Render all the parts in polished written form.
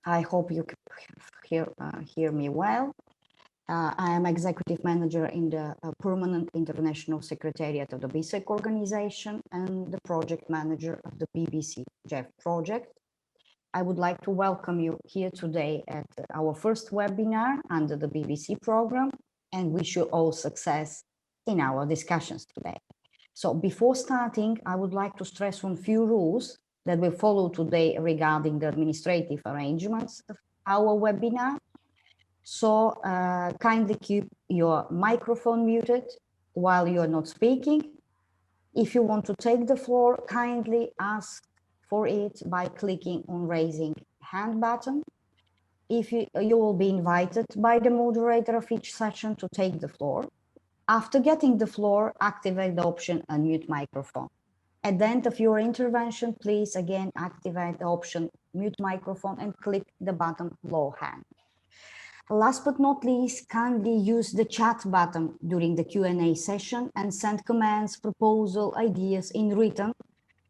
I hope you can hear me well. I am Executive Manager in the Permanent International Secretariat of the BSEC organization and the Project Manager of the BBSEA project. I would like to welcome you here today at our first webinar under the BBC program and wish you all success in our discussions today. So before starting, I would like to stress on few rules that we follow today regarding the administrative arrangements of our webinar. So kindly keep your microphone muted while you're not speaking. If you want to take the floor, kindly ask for it by clicking on raising hand button. If you will be invited by the moderator of each session to take the floor. After getting the floor, activate the option unmute microphone. At the end of your intervention, please again activate the option mute microphone and click the button low hand. Last but not least, kindly use the chat button during the Q&A session and send comments, proposal, ideas in written.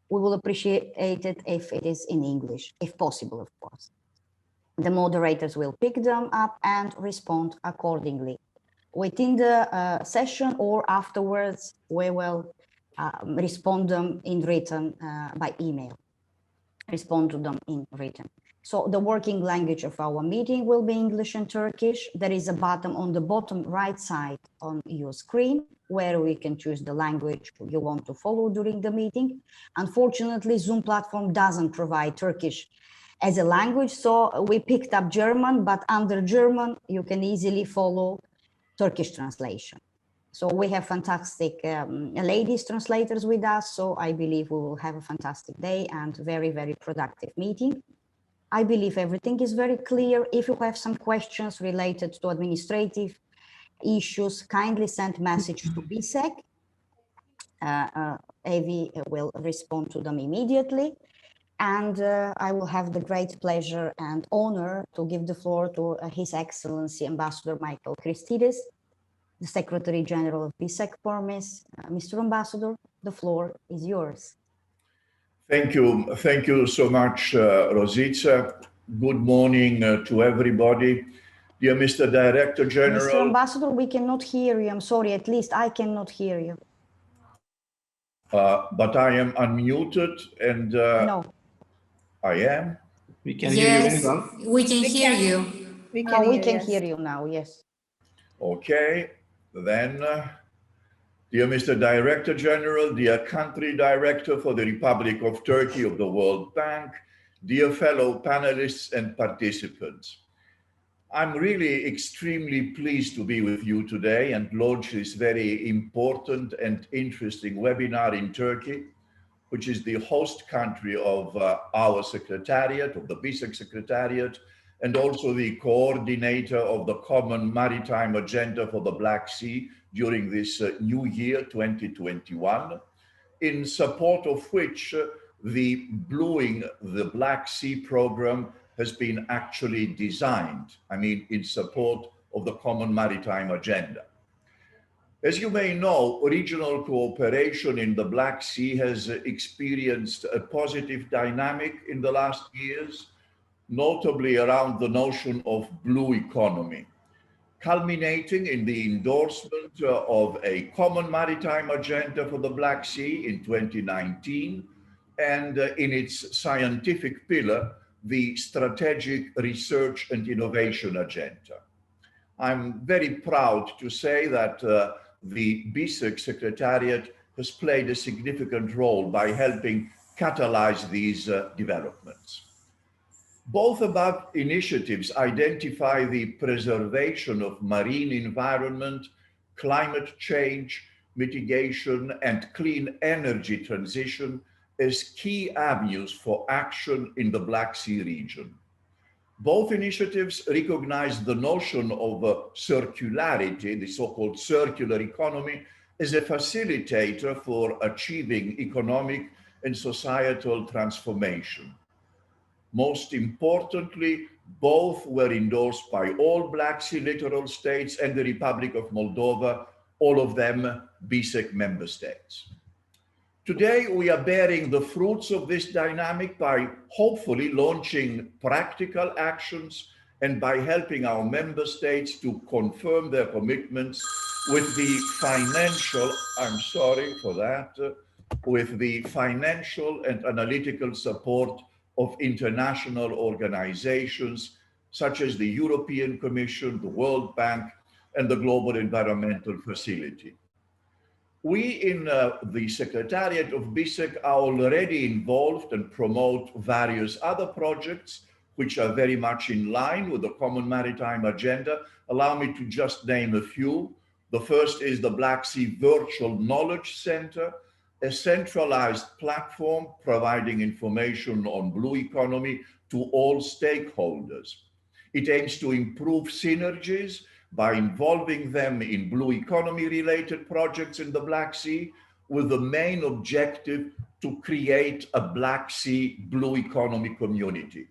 We will appreciate it if it is in English, if possible, of course. The moderators will pick them up and respond accordingly. Within the session or afterwards, we will respond them in written by email. Respond to them in written. So the working language of our meeting will be English and Turkish. There is a button on the bottom right side on your screen where we can choose the language you want to follow during the meeting. Unfortunately, Zoom platform doesn't provide Turkish as a language, so we picked up German, but under German, you can easily follow Turkish translation. So we have fantastic ladies translators with us, so I believe we will have a fantastic day and very, very productive meeting. I believe everything is very clear. If you have some questions related to administrative issues, kindly send message to BSEC. Avi will respond to them immediately. And I will have the great pleasure and honor to give the floor to His Excellency Ambassador Michael Christidis, the Secretary General of BSEC PERMIS. Mr. Ambassador, the floor is yours. Thank you so much, Rosica. Good morning to everybody. Dear Mr. Director General. Mr. Ambassador, we cannot hear you. I'm sorry, at least I cannot hear you. But I am unmuted and no. I am. We can hear you well. We can hear you. We can hear you now, yes. Okay, then, dear Mr. Director General, dear Country Director for the Republic of Turkey of the World Bank, dear fellow panelists and participants. I'm really extremely pleased to be with you today and launch this very important and interesting webinar in Turkey, which is the host country of our Secretariat, of the BSEC Secretariat, and also the coordinator of the Common Maritime Agenda for the Black Sea during this new year, 2021, in support of which the Bluing the Black Sea program has been actually designed, I mean, in support of the Common Maritime Agenda. As you may know, regional cooperation in the Black Sea has experienced a positive dynamic in the last years, notably around the notion of blue economy, culminating in the endorsement of a Common Maritime Agenda for the Black Sea in 2019, and in its scientific pillar, the Strategic Research and Innovation Agenda. I'm very proud to say that the BSEC Secretariat has played a significant role by helping catalyze these developments. Both above initiatives identify the preservation of marine environment, climate change, mitigation, and clean energy transition as key avenues for action in the Black Sea region. Both initiatives recognize the notion of circularity, the so-called circular economy, as a facilitator for achieving economic and societal transformation. Most importantly, both were endorsed by all Black Sea littoral states and the Republic of Moldova, all of them BSEC member states. Today, we are bearing the fruits of this dynamic by hopefully launching practical actions and by helping our member states to confirm their commitments with the financial, I'm sorry for that, with the financial and analytical support of international organizations such as the European Commission, the World Bank, and the Global Environmental Facility. We in the Secretariat of BSEC are already involved and promote various other projects which are very much in line with the Common Maritime Agenda. Allow me to just name a few. The first is the Black Sea Virtual Knowledge Center, a centralized platform providing information on blue economy to all stakeholders. It aims to improve synergies by involving them in blue economy related projects in the Black Sea, with the main objective to create a Black Sea blue economy community.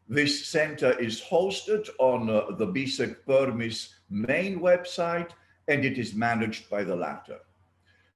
This center is hosted on the BSEC PERMIS main website, and it is managed by the latter.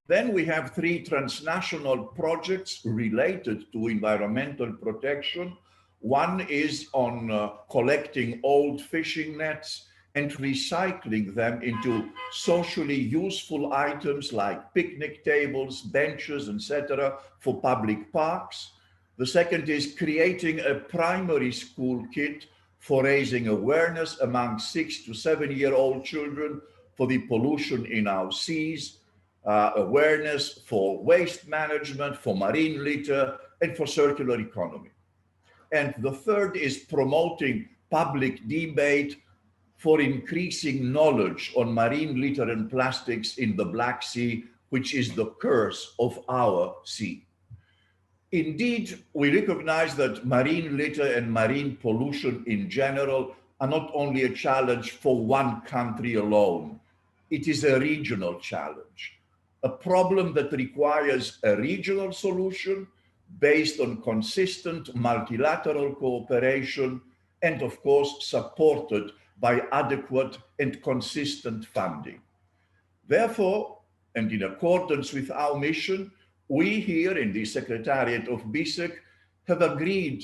Then we have 3 transnational projects related to environmental protection. One is on collecting old fishing nets and recycling them into socially useful items like picnic tables, benches, etc. for public parks. The second is creating a primary school kit for raising awareness among 6 to 7-year-old children for the pollution in our seas, awareness for waste management, for marine litter, and for circular economy. And the third is promoting public debate for increasing knowledge on marine litter and plastics in the Black Sea, which is the curse of our sea. Indeed, we recognize that marine litter and marine pollution in general are not only a challenge for one country alone. It is a regional challenge, a problem that requires a regional solution based on consistent multilateral cooperation and, of course, supported by adequate and consistent funding. Therefore, and in accordance with our mission, we here in the Secretariat of BSEC have agreed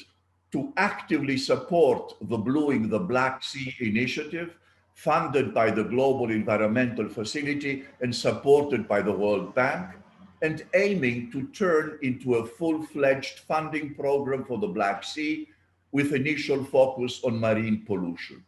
to actively support the Blueing the Black Sea initiative, funded by the Global Environmental Facility and supported by the World Bank, and aiming to turn into a full-fledged funding program for the Black Sea with initial focus on marine pollution.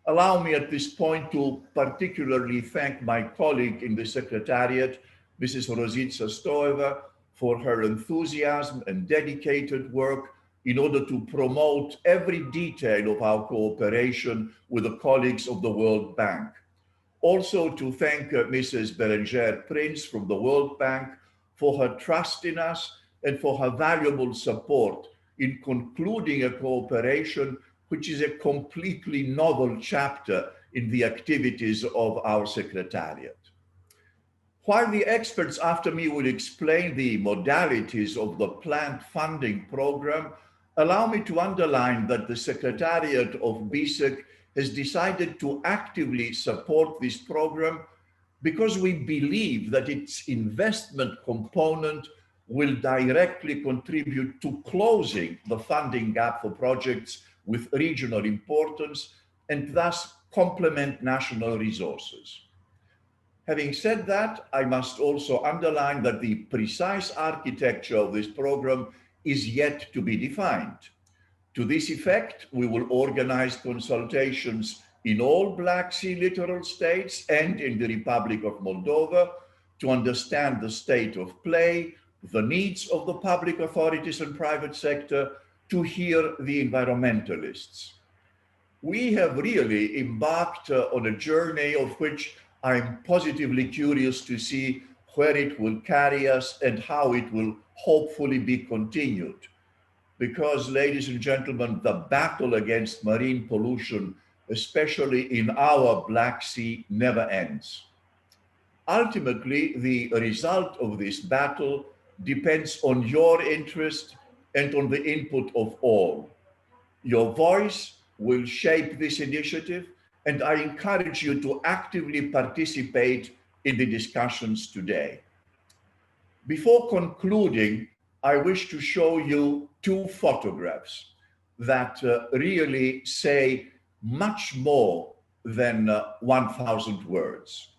Allow me at this point to particularly thank my colleague in the Secretariat, Mrs. Rosica Stoeva, for her enthusiasm and dedicated work in order to promote every detail of our cooperation with the colleagues of the World Bank. Also to thank Mrs. Beranger Prince from the World Bank for her trust in us and for her valuable support in concluding a cooperation which is a completely novel chapter in the activities of our Secretariat. While the experts after me will explain the modalities of the planned funding program, allow me to underline that the Secretariat of BSEC has decided to actively support this program because we believe that its investment component will directly contribute to closing the funding gap for projects with regional importance and thus complement national resources. Having said that, I must also underline that the precise architecture of this program is yet to be defined. To this effect, we will organize consultations in all Black Sea littoral states and in the Republic of Moldova to understand the state of play, the needs of the public authorities and private sector, to hear the environmentalists. We have really embarked on a journey of which I'm positively curious to see where it will carry us and how it will hopefully be continued. Because, ladies and gentlemen, the battle against marine pollution, especially in our Black Sea, never ends. Ultimately, the result of this battle depends on your interest and on the input of all. Your voice will shape this initiative, and I encourage you to actively participate in the discussions today. Before concluding, I wish to show you two photographs that really say much more than 1,000 words.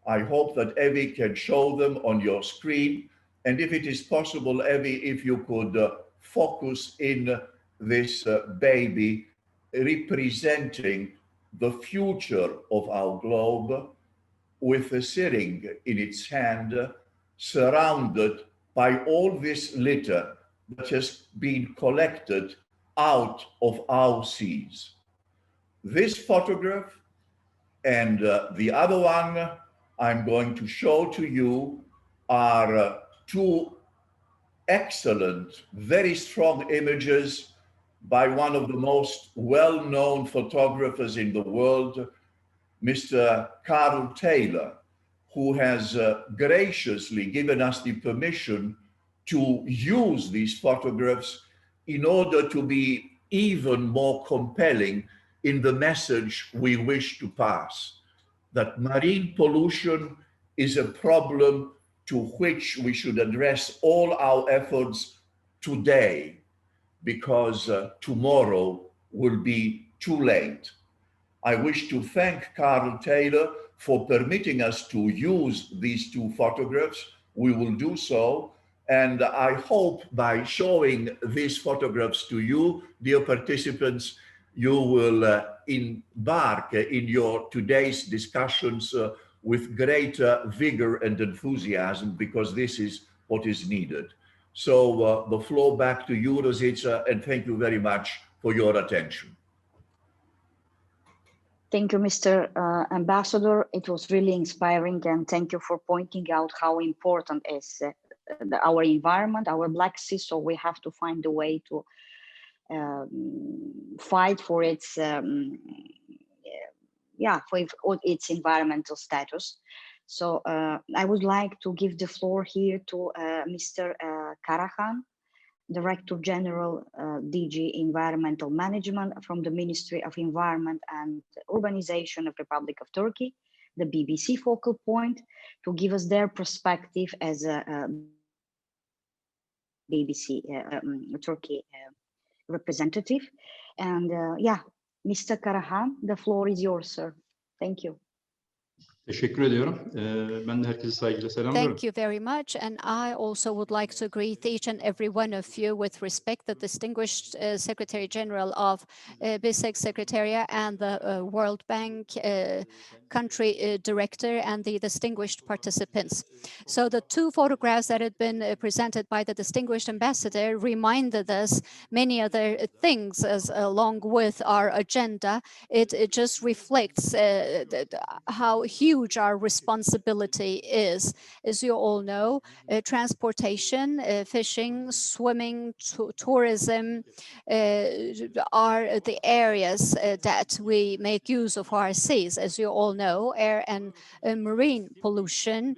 I hope that Evie can show them on your screen. And if it is possible, Evie, if you could focus in this baby representing the future of our globe, with a sitting in its hand, surrounded by all this litter that has been collected out of our seas. This photograph and the other one I'm going to show to you are two excellent, very strong images by one of the most well-known photographers in the world, Mr. Carl Taylor, who has graciously given us the permission to use these photographs in order to be even more compelling in the message we wish to pass, that marine pollution is a problem to which we should address all our efforts today, because tomorrow will be too late. I wish to thank Carl Taylor for permitting us to use these two photographs. We will do so. And I hope by showing these photographs to you, dear participants, you will embark in your today's discussions with greater vigor and enthusiasm, because this is what is needed. So the floor back to you, Rosita, and thank you very much for your attention. Thank you, Mr. Ambassador. It was really inspiring, and thank you for pointing out how important is our environment, our Black Sea. So we have to find a way to fight for its for its environmental status. So I would like to give the floor here to Mr. Karahan, Director General, DG Environmental Management from the Ministry of Environment and Urbanization of Republic of Turkey, the BBC focal point, to give us their perspective as a BBC Turkey representative. And Mr. Karahan, the floor is yours, sir. Thank you. Teşekkür ediyorum. Ben de herkese saygıyla selamlıyorum. Thank you very much. And I also would like to greet each and every one of you with respect, the distinguished Secretary General of BSEC Secretariat and the World Bank country director and the distinguished participants. So the two photographs that had been presented by the distinguished ambassador reminded us many other things as along with our agenda. It just reflects how huge our responsibility is. As you all know, transportation, fishing, swimming, tourism are the areas that we make use of our seas. As you all know, air and marine pollution,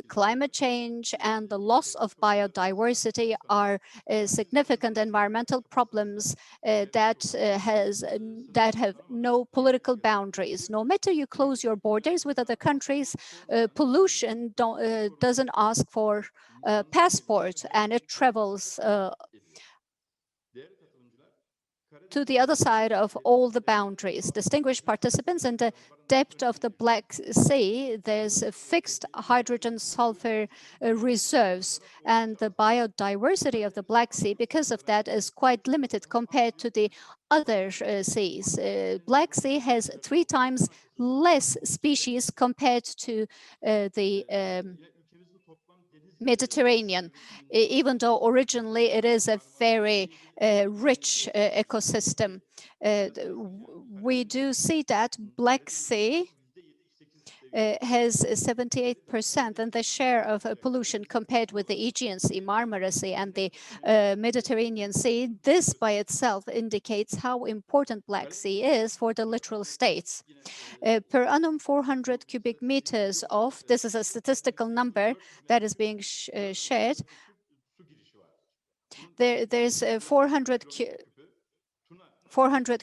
climate change, and the loss of biodiversity are significant environmental problems that have no political boundaries. No matter you close your borders with other countries, pollution doesn't ask for a passport, and it travels to the other side of all the boundaries. Distinguished participants, in the depth of the Black Sea, there's a fixed hydrogen sulfur reserves, and the biodiversity of the Black Sea, because of that, is quite limited compared to the other seas. Black Sea has 3 times less species compared to the Mediterranean, even though originally it is a very rich ecosystem. We do see that Black Sea has 78% and the share of pollution compared with the Aegean Sea, Marmara Sea, and the Mediterranean Sea. This by itself indicates how important Black Sea is for the littoral states. Per annum, 400 cubic meters of, this is a statistical number that is being shared. There's 400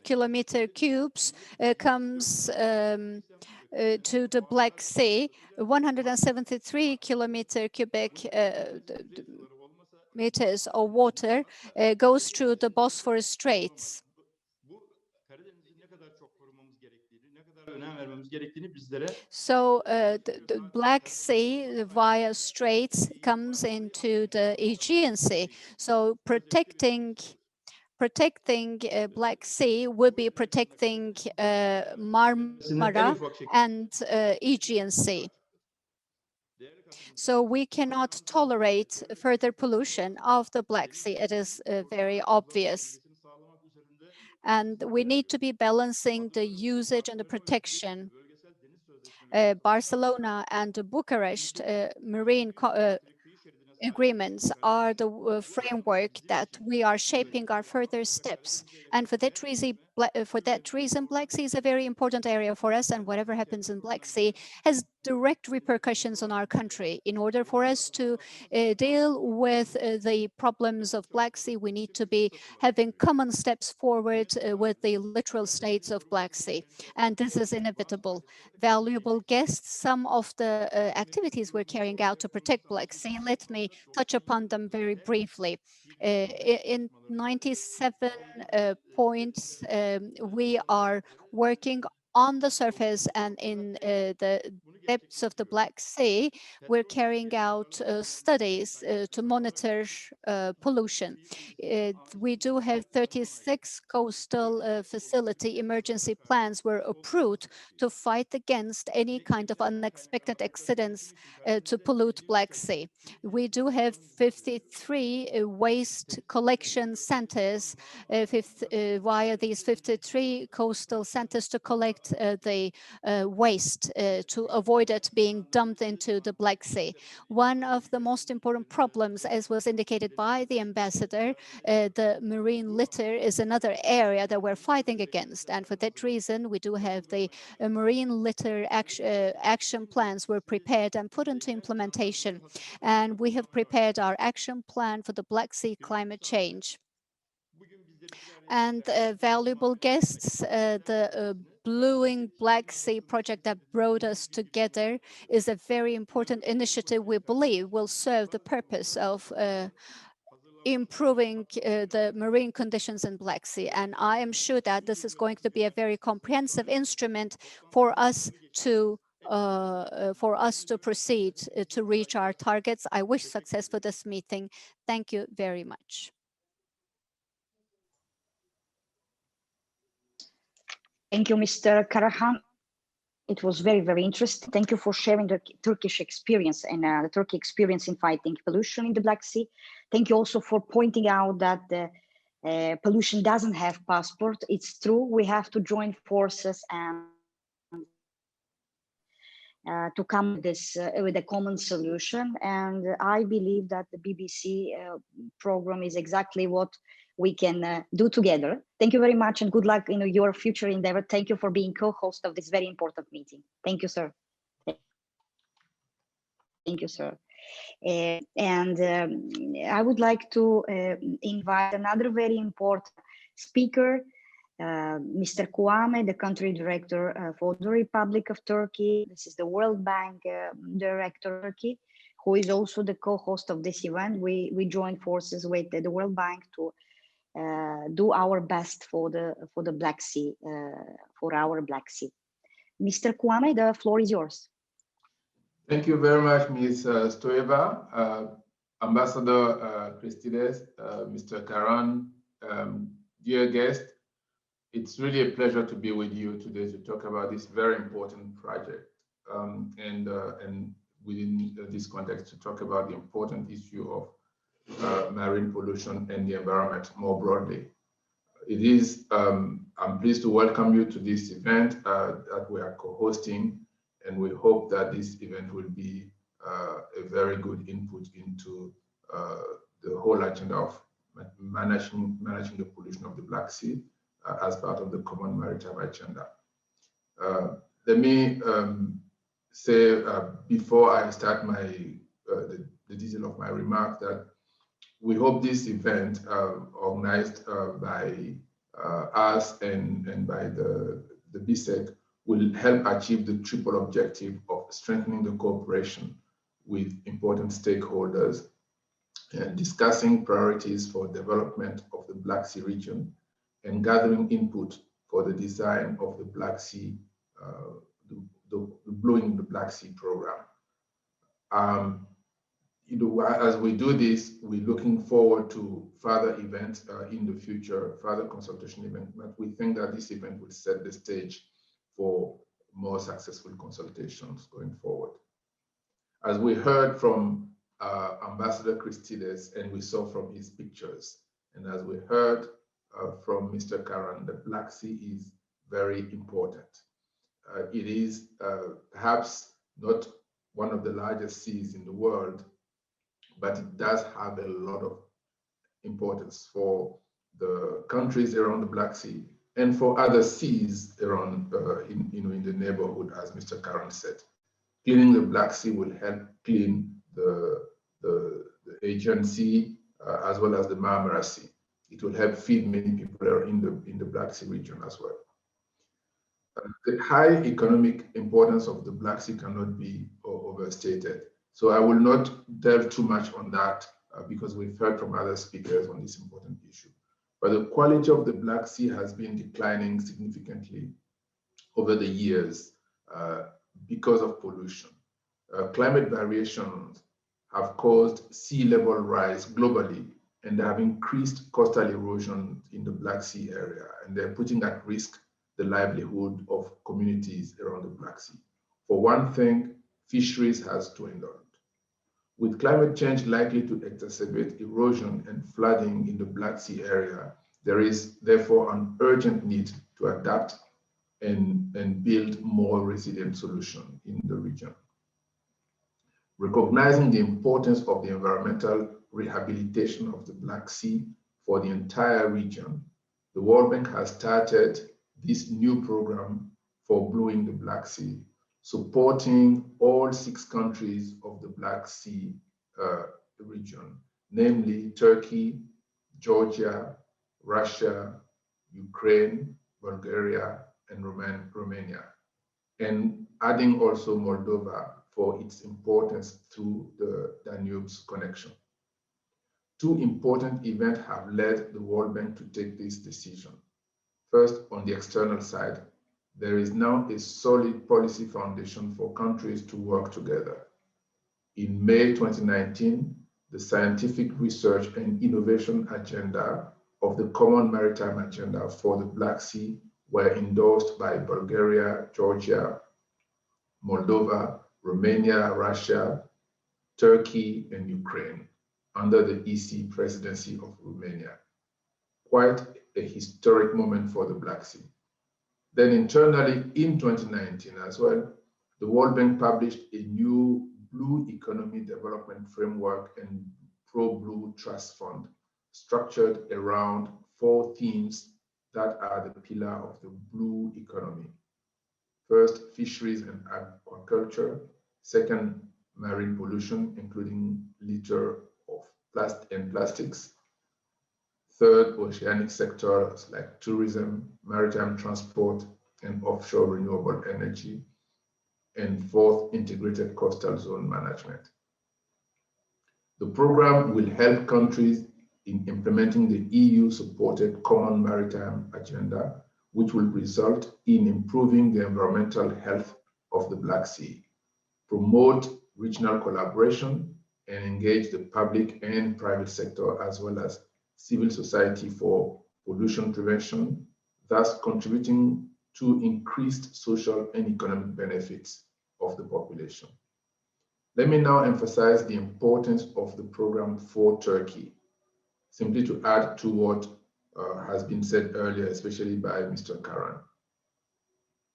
kilometer cubes comes to the Black Sea, 173 cubic meters of water goes through the Bosphorus Straits. So the Black Sea via Straits comes into the Aegean Sea. So protecting Black Sea would be protecting Marmara and Aegean Sea. So we cannot tolerate further pollution of the Black Sea. It is very obvious. And we need to be balancing the usage and the protection. Barcelona and Bucharest marine agreements are the framework that we are shaping our further steps. And for that reason, Black Sea is a very important area for us, and whatever happens in Black Sea has direct repercussions on our country. In order for us to deal with the problems of Black Sea, we need to be having common steps forward with the littoral states of Black Sea. And this is inevitable. Valuable guests, some of the activities we're carrying out to protect Black Sea, let me touch upon them very briefly. In 97 points, we are working on the surface and in the depths of the Black Sea. We're carrying out studies to monitor pollution. We do have 36 coastal facility emergency plans were approved to fight against any kind of unexpected accidents to pollute Black Sea. We do have 53 waste collection centers via these 53 coastal centers to collect the waste to avoid it being dumped into the Black Sea. One of the most important problems, as was indicated by the ambassador, the marine litter is another area that we're fighting against. And for that reason, we do have the marine litter action plans were prepared and put into implementation. And we have prepared our action plan for the Black Sea climate change. And valuable guests, the Blueing Black Sea project that brought us together is a very important initiative we believe will serve the purpose of improving the marine conditions in Black Sea. And I am sure that this is going to be a very comprehensive instrument for us to proceed to reach our targets. I wish success for this meeting. Thank you very much. Thank you, Mr. Karahan. It was very, very interesting. Thank you for sharing the Turkish experience and the Turkey experience in fighting pollution in the Black Sea. Thank you also for pointing out that the pollution doesn't have passport. It's true. We have to join forces and to come with this with a common solution. And I believe that the BBC program is exactly what we can do together. Thank you very much and good luck in your future endeavor. Thank you for being co-host of this very important meeting. Thank you, sir. Thank you, sir. And I would like to invite another very important speaker, Mr. Kouame, the country director for the Republic of Turkey. This is the World Bank director of Turkey, who is also the co-host of this event. We join forces with the World Bank to do our best for the Black Sea, for our Black Sea. Mr. Kouame, the floor is yours. Thank you very much, Ms. Stoeva, Ambassador Christides, Mr. Karan, dear guest. It's really a pleasure to be with you today to talk about this very important project and within this context to talk about the important issue of marine pollution and the environment more broadly. It is, I'm pleased to welcome you to this event that we are co-hosting, and we hope that this event will be a very good input into the whole agenda of managing the pollution of the Black Sea as part of the Common Maritime Agenda. Let me say before I start the detail of my remark that we hope this event organized by us and by the BSEC will help achieve the triple objective of strengthening the cooperation with important stakeholders and discussing priorities for development of the Black Sea region and gathering input for the design of the Black Sea, the Blowing the Black Sea program. As we do this, we're looking forward to further events in the future, further consultation events, but we think that this event will set the stage for more successful consultations going forward. As we heard from Ambassador Christides, and we saw from his pictures, and as we heard from Mr. Karan, the Black Sea is very important. It is perhaps not one of the largest seas in the world, but it does have a lot of importance for the countries around the Black Sea and for other seas around in the neighborhood, as Mr. Karan said. Cleaning the Black Sea will help clean the Aegean Sea as well as the Marmara Sea. It will help feed many people in the Black Sea region as well. The high economic importance of the Black Sea cannot be overstated. So I will not delve too much on that because we've heard from other speakers on this important issue. But the quality of the Black Sea has been declining significantly over the years because of pollution. Climate variations have caused sea level rise globally, and they have increased coastal erosion in the Black Sea area, and they're putting at risk the livelihood of communities around the Black Sea. For one thing, fisheries has dwindled. With climate change likely to exacerbate erosion and flooding in the Black Sea area, there is therefore an urgent need to adapt and build more resilient solutions in the region. Recognizing the importance of the environmental rehabilitation of the Black Sea for the entire region, the World Bank has started this new program for Blowing the Black Sea, supporting all 6 countries of the Black Sea region, namely Turkey, Georgia, Russia, Ukraine, Bulgaria, and Romania, and adding also Moldova for its importance through the Danube's connection. 2 important events have led the World Bank to take this decision. First, on the external side, there is now a solid policy foundation for countries to work together. In May 2019, the Scientific Research and Innovation Agenda of the Common Maritime Agenda for the Black Sea were endorsed by Bulgaria, Georgia, Moldova, Romania, Russia, Turkey, and Ukraine under the EC presidency of Romania. Quite a historic moment for the Black Sea. Then internally in 2019 as well, the World Bank published a new Blue Economy Development Framework and Pro-Blue Trust Fund structured around 4 themes that are the pillar of the blue economy. First, fisheries and aquaculture. Second, marine pollution, including litter of plastics. Third, oceanic sectors like tourism, maritime transport, and offshore renewable energy. And fourth, integrated coastal zone management. The program will help countries in implementing the EU-supported Common Maritime Agenda, which will result in improving the environmental health of the Black Sea, promote regional collaboration, and engage the public and private sector as well as civil society for pollution prevention, thus contributing to increased social and economic benefits of the population. Let me now emphasize the importance of the program for Turkey, simply to add to what has been said earlier, especially by Mr. Karan.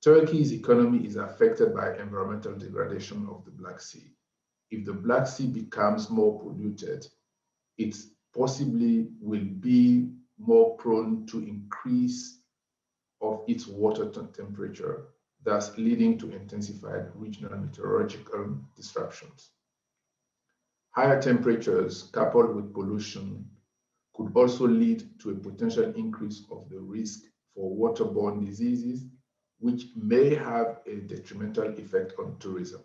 Turkey's economy is affected by environmental degradation of the Black Sea. If the Black Sea becomes more polluted, it possibly will be more prone to increase of its water temperature, thus leading to intensified regional meteorological disruptions. Higher temperatures coupled with pollution could also lead to a potential increase of the risk for waterborne diseases, which may have a detrimental effect on tourism.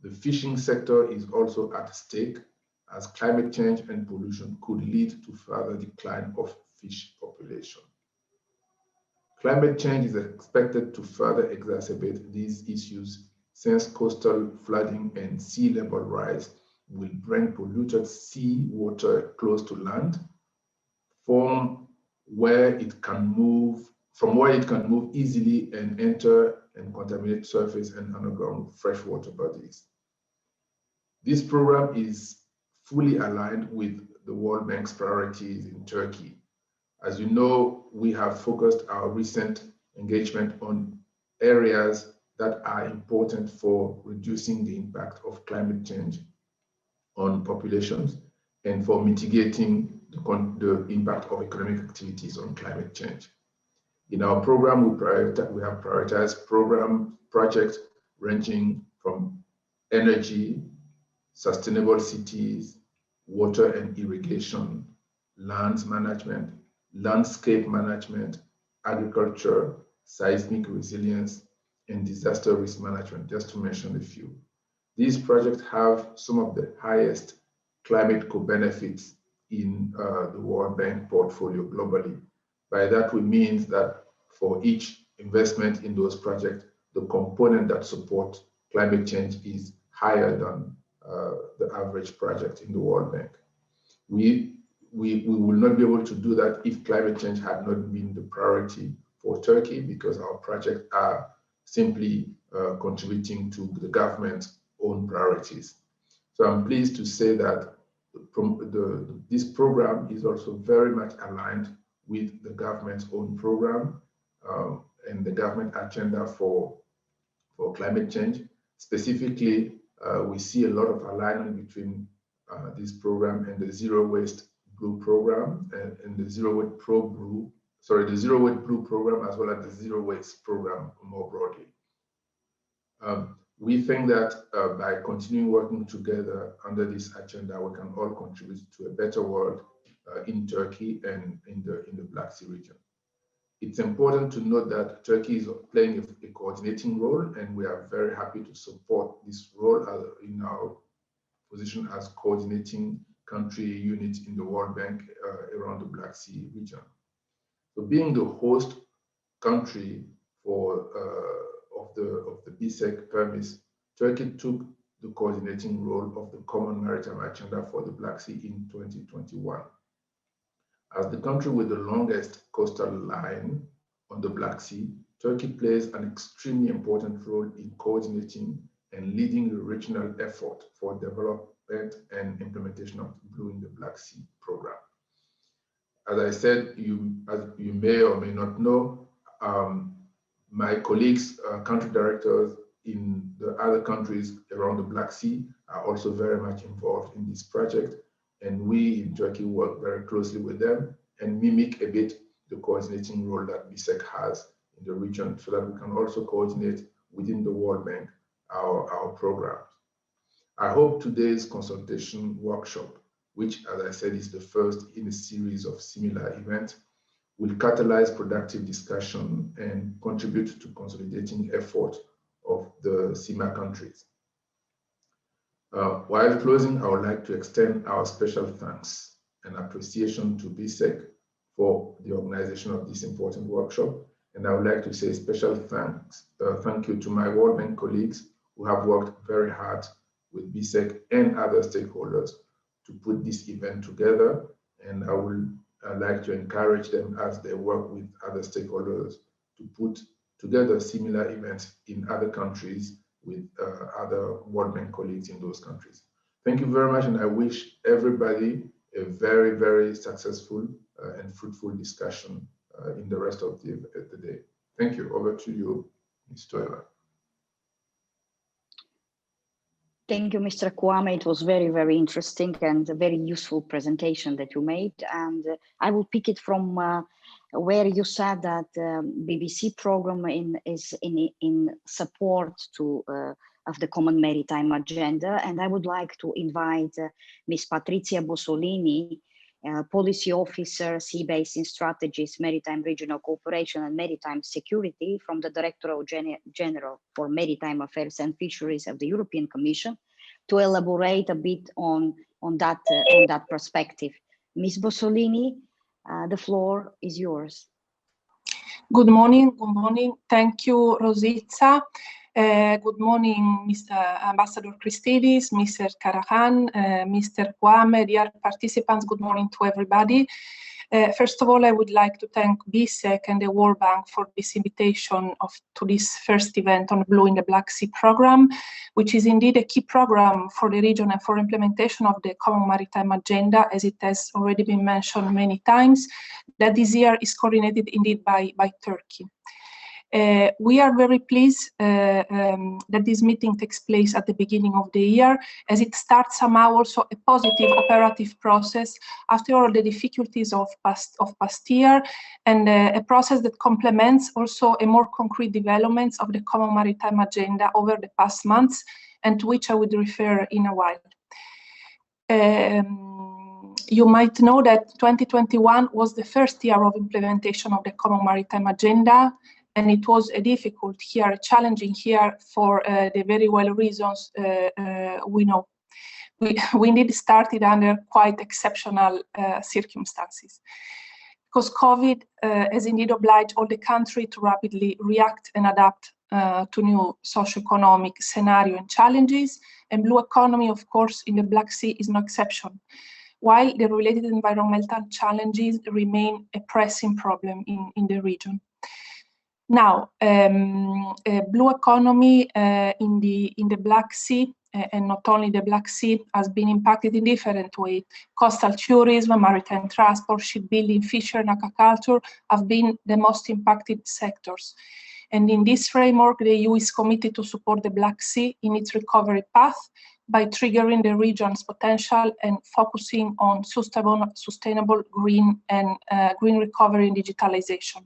The fishing sector is also at stake, as climate change and pollution could lead to further decline of fish population. Climate change is expected to further exacerbate these issues, since coastal flooding and sea level rise will bring polluted sea water close to land, from where it can move easily and enter and contaminate surface and underground freshwater bodies. This program is fully aligned with the World Bank's priorities in Turkey. As you know, we have focused our recent engagement on areas that are important for reducing the impact of climate change on populations and for mitigating the impact of economic activities on climate change. In our program, we have prioritized projects ranging from energy, sustainable cities, water and irrigation, lands management, landscape management, agriculture, seismic resilience, and disaster risk management, just to mention a few. These projects have some of the highest climate co-benefits in the World Bank portfolio globally. By that, we mean that for each investment in those projects, the component that supports climate change is higher than the average project in the World Bank. We will not be able to do that if climate change had not been the priority for Turkey, because our projects are simply contributing to the government's own priorities. So I'm pleased to say that this program is also very much aligned with the government's own program and the government agenda for climate change. Specifically, we see a lot of alignment between this program and the Zero Waste Blue program and the Zero Waste Blue program, as well as the Zero Waste program more broadly. We think that by continuing working together under this agenda, we can all contribute to a better world in Turkey and in the Black Sea region. It's important to note that Turkey is playing a coordinating role, and we are very happy to support this role in our position as coordinating country unit in the World Bank around the Black Sea region. So being the host country for of the BSEC PERMIS, Turkey took the coordinating role of the Common Maritime Agenda for the Black Sea in 2021. As the country with the longest coastal line on the Black Sea, Turkey plays an extremely important role in coordinating and leading the regional effort for development and implementation of Blue in the Black Sea program. As I said, as you may or may not know, my colleagues, country directors in the other countries around the Black Sea are also very much involved in this project. And we in Turkey work very closely with them and mimic a bit the coordinating role that BSEC has in the region, so that we can also coordinate within the World Bank our programs. I hope today's consultation workshop, which, as I said, is the first in a series of similar events, will catalyze productive discussion and contribute to consolidating efforts of the CIMA countries. While closing, I would like to extend our special thanks and appreciation to BSEC for the organization of this important workshop. And I would like to say special thank you to my World Bank colleagues who have worked very hard with BSEC and other stakeholders to put this event together. And I would like to encourage them as they work with other stakeholders to put together similar events in other countries with other World Bank colleagues in those countries. Thank you very much, and I wish everybody a very, very successful and fruitful discussion in the rest of the day. Thank you. Over to you, Ms. Toeva. Thank you, Mr. Kwame. It was very, very interesting and a very useful presentation that you made. And I will pick it from where you said that BBC program is in support of the Common Maritime Agenda. And I would like to invite Ms. Patrizia Bossolini policy officer, sea basin strategies, maritime regional cooperation and maritime security from the Directorate General for Maritime Affairs and Fisheries of the European Commission, to elaborate a bit on that perspective. Ms. Bossolini, the floor is yours. Good morning. Good morning. Thank you, Rosita. Good morning, Mr. Ambassador Christidis, Mr. Karahan, Mr. Kwame, dear participants. Good morning to everybody. First of all, I would like to thank BSEC and the World Bank for this invitation to this first event on Blue in the Black Sea program, which is indeed a key program for the region and for implementation of the Common Maritime Agenda, as it has already been mentioned many times, that this year is coordinated indeed by Turkey. We are very pleased that this meeting takes place at the beginning of the year, as it starts somehow also a positive operative process after all the difficulties of past year, and a process that complements also a more concrete developments of the Common Maritime Agenda over the past months, and to which I would refer in a while. You might know that 2021 was the first year of implementation of the Common Maritime Agenda, and it was a difficult year, a challenging year for the very well reasons we know. We indeed started under quite exceptional circumstances, because COVID has indeed obliged all the country to rapidly react and adapt to new socioeconomic scenario and challenges, and blue economy, of course, in the Black Sea is no exception, while the related environmental challenges remain a pressing problem in the region. Now, blue economy in the Black Sea, and not only the Black Sea, has been impacted in different ways. Coastal tourism, maritime transport, shipbuilding, fishery and aquaculture have been the most impacted sectors. And in this framework, the EU is committed to support the Black Sea in its recovery path by triggering the region's potential and focusing on sustainable green recovery and digitalization.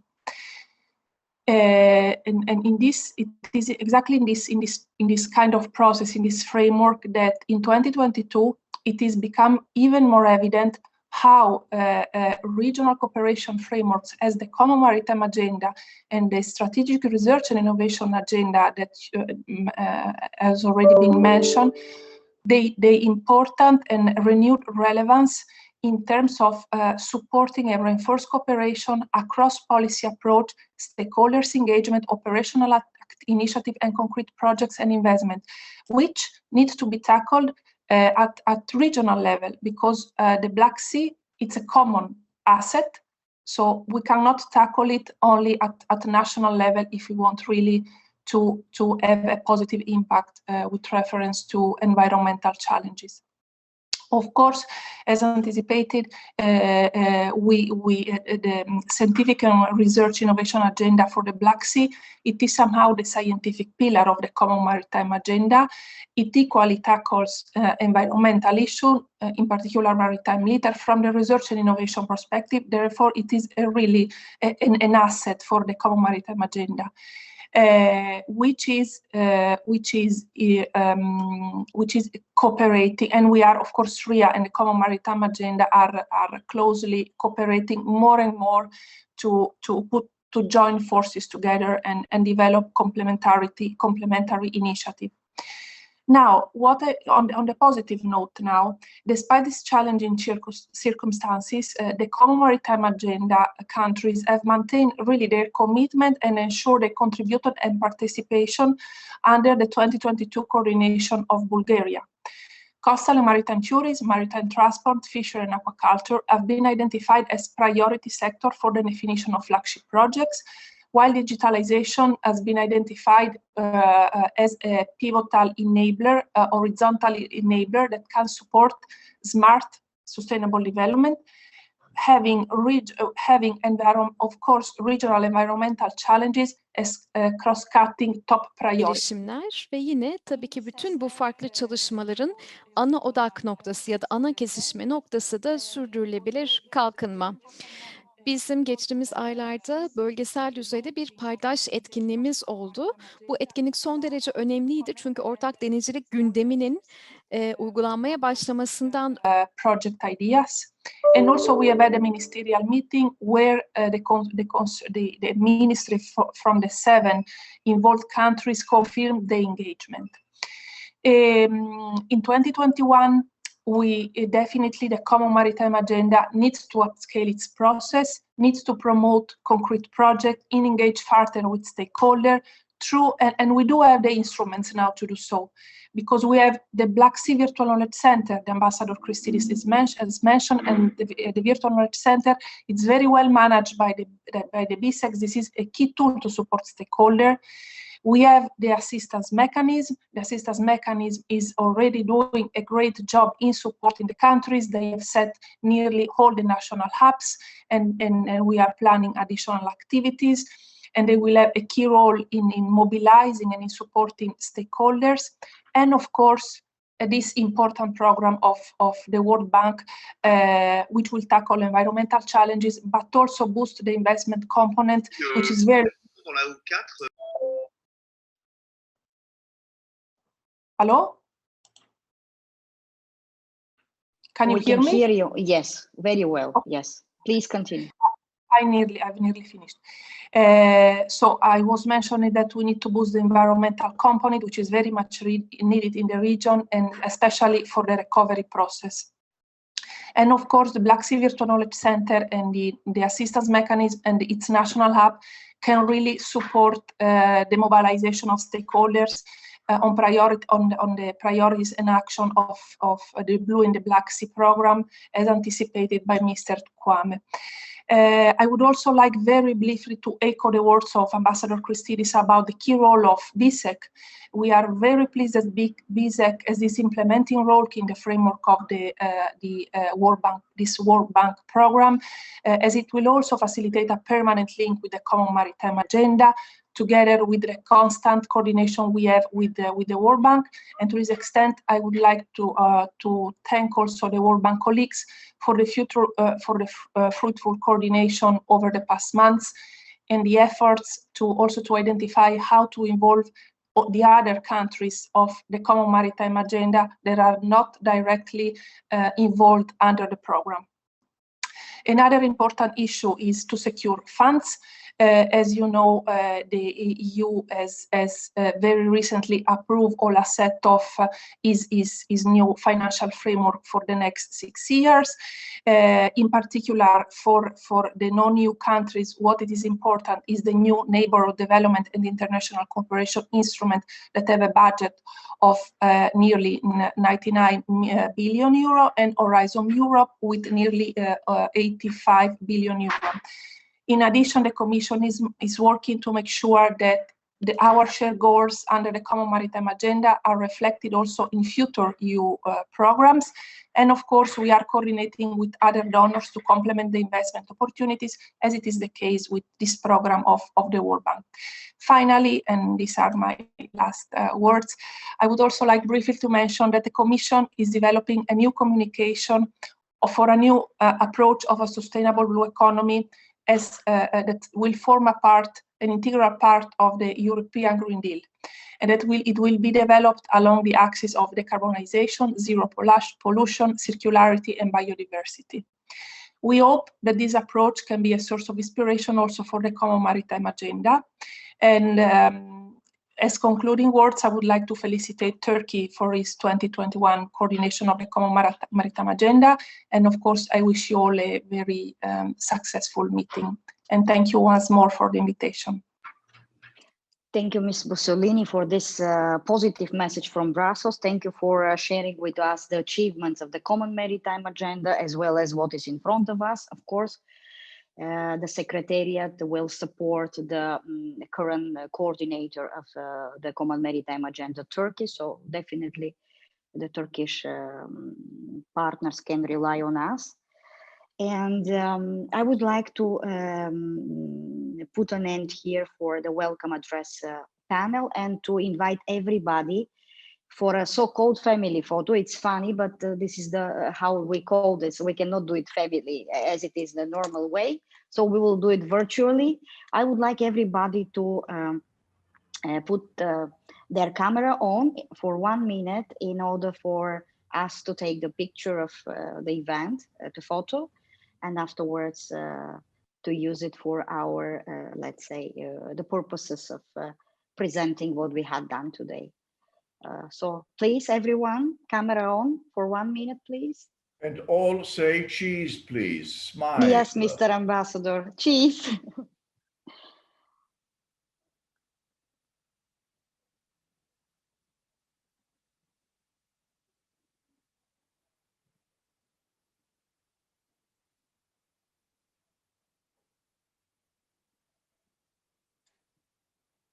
And in this, it is exactly in this kind of process, in this framework, that in 2022 it is become even more evident how regional cooperation frameworks as the Common Maritime Agenda and the Strategic Research and Innovation Agenda that has already been mentioned, they important and renewed relevance in terms of supporting a reinforced cooperation across policy approach, stakeholders engagement, operational initiative and concrete projects and investment, which needs to be tackled at regional level, because the Black Sea, it's a common asset, so we cannot tackle it only at national level if we want really to have a positive impact with reference to environmental challenges. Of course, as anticipated, the Scientific and Research Innovation Agenda for the Black Sea, it is somehow the scientific pillar of the Common Maritime Agenda. It equally tackles environmental issues, in particular maritime litter, from the research and innovation perspective. Therefore, it is really an asset for the Common Maritime Agenda. Which is cooperating, and we are, of course, RIA and the Common Maritime Agenda are closely cooperating more and more to join forces together and develop complementary initiative. Now, on the positive note now, despite these challenging circumstances, the Common Maritime Agenda countries have maintained really their commitment and ensured they contributed and participation under the 2022 coordination of Bulgaria. Coastal and maritime tourism, maritime transport, fishery and aquaculture have been identified as priority sector for the definition of flagship projects, while digitalization has been identified as a pivotal enabler, horizontal enabler that can support smart, sustainable development, having of course regional environmental challenges as cross-cutting top priority. Girişimler ve yine tabii ki bütün bu farklı çalışmaların ana odak noktası ya da ana kesişme noktası da sürdürülebilir kalkınma. Bizim geçtiğimiz aylarda bölgesel düzeyde bir paydaş etkinliğimiz oldu. Bu etkinlik son derece önemliydi çünkü ortak denizcilik gündeminin uygulanmaya başlamasından project ideas And also we have had a ministerial meeting where the ministry from the 7 involved countries confirmed the engagement. In 2021, definitely the Common Maritime Agenda needs to upscale its process, needs to promote concrete projects, and engage further with stakeholders and we do have the instruments now to do so, because we have the Black Sea Virtual Knowledge Center, the Ambassador Christidis has mentioned, and the Virtual Knowledge Center, it's very well managed by the BSEC. This is a key tool to support stakeholders. We have the assistance mechanism. The assistance mechanism is already doing a great job in supporting the countries. They have set nearly all the national hubs, and we are planning additional activities. And they will have a key role in mobilizing and in supporting stakeholders. And of course, this important program of the World Bank, which will tackle environmental challenges, but also boost the investment component, which is very... Hello? Can you hear me? We can hear you, yes, very well, okay. Yes. Please continue. I've nearly finished. So I was mentioning that we need to boost the environmental component, which is very much needed in the region, and especially for the recovery process. And of course, the Black Sea Virtual Knowledge Center and the assistance mechanism and its national hub can really support the mobilization of stakeholders on the priorities and action of the Blue and the Black Sea program, as anticipated by Mr. Kwame. I would also like very briefly to echo the words of Ambassador Christidis about the key role of BSEC. We are very pleased that BSEC has this implementing role in the framework of the World Bank program, as it will also facilitate a permanent link with the Common Maritime Agenda, together with the constant coordination we have with the World Bank. And to this extent, I would like to thank also the World Bank colleagues for the fruitful coordination over the past months, and the efforts to identify how to involve the other countries of the Common Maritime Agenda that are not directly involved under the program. Another important issue is to secure funds. As you know, the EU has very recently approved all a set of his new financial framework for the next 6 years. In particular, for the non-EU countries, what it is important is the new Neighbourhood Development and International Cooperation Instrument that have a budget of nearly 99 billion euro, and Horizon Europe with nearly 85 billion euro. In addition, the Commission is working to make sure that our shared goals under the Common Maritime Agenda are reflected also in future EU programs. And of course, we are coordinating with other donors to complement the investment opportunities, as it is the case with this program of the World Bank. Finally, and these are my last words, I would also like briefly to mention that the Commission is developing a new communication for a new approach of a sustainable blue economy, that will form an integral part of the European Green Deal, and it will be developed along the axis of decarbonization, zero pollution, circularity, and biodiversity. We hope that this approach can be a source of inspiration also for the Common Maritime Agenda. And as concluding words, I would like to felicitate Turkey for its 2021 coordination of the Common Maritime Agenda. And of course, I wish you all a very successful meeting. And thank you once more for the invitation. Thank you, Ms. Bussolini, for this positive message from Brussels. Thank you for sharing with us the achievements of the Common Maritime Agenda, as well as what is in front of us, of course. The Secretariat will support the current coordinator of the Common Maritime Agenda, Turkey. So definitely the Turkish partners can rely on us. And I would like to put an end here for the welcome address panel, and to invite everybody for a so-called family photo. It's funny, but this is how we call this. We cannot do it family as it is the normal way. So we will do it virtually. I would like everybody to put their camera on for 1 minute in order for us to take the picture of the event, the photo, and afterwards to use it for our, let's say, the purposes of presenting what we had done today. So please, everyone, camera on for 1 minute, please. And all say cheese, please. Smile. Yes, Mr. Ambassador, cheese.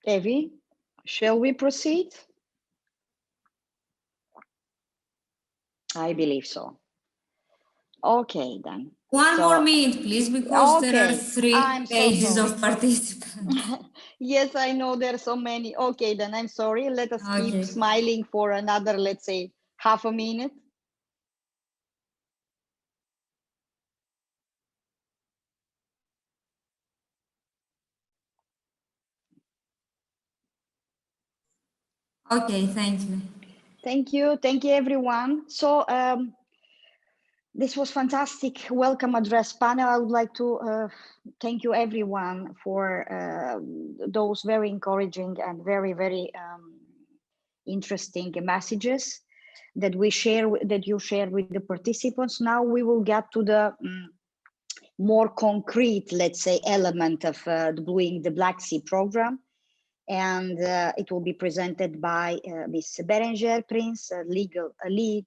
Evie, shall we proceed? I believe so. Okay, then. One more minute, please, because there are 3 pages of participants. Yes, I know there are so many. Okay, then I'm sorry. Let us keep smiling for another, let's say, half a minute. Okay, thank you. Thank you. Thank you, everyone. So this was fantastic welcome address panel. I would like to thank you, everyone, for those very encouraging and very, very interesting messages that we share, that you share with the participants. Now we will get to the more concrete, let's say, element of doing the Black Sea program. And it will be presented by Ms. Berenger Prince, lead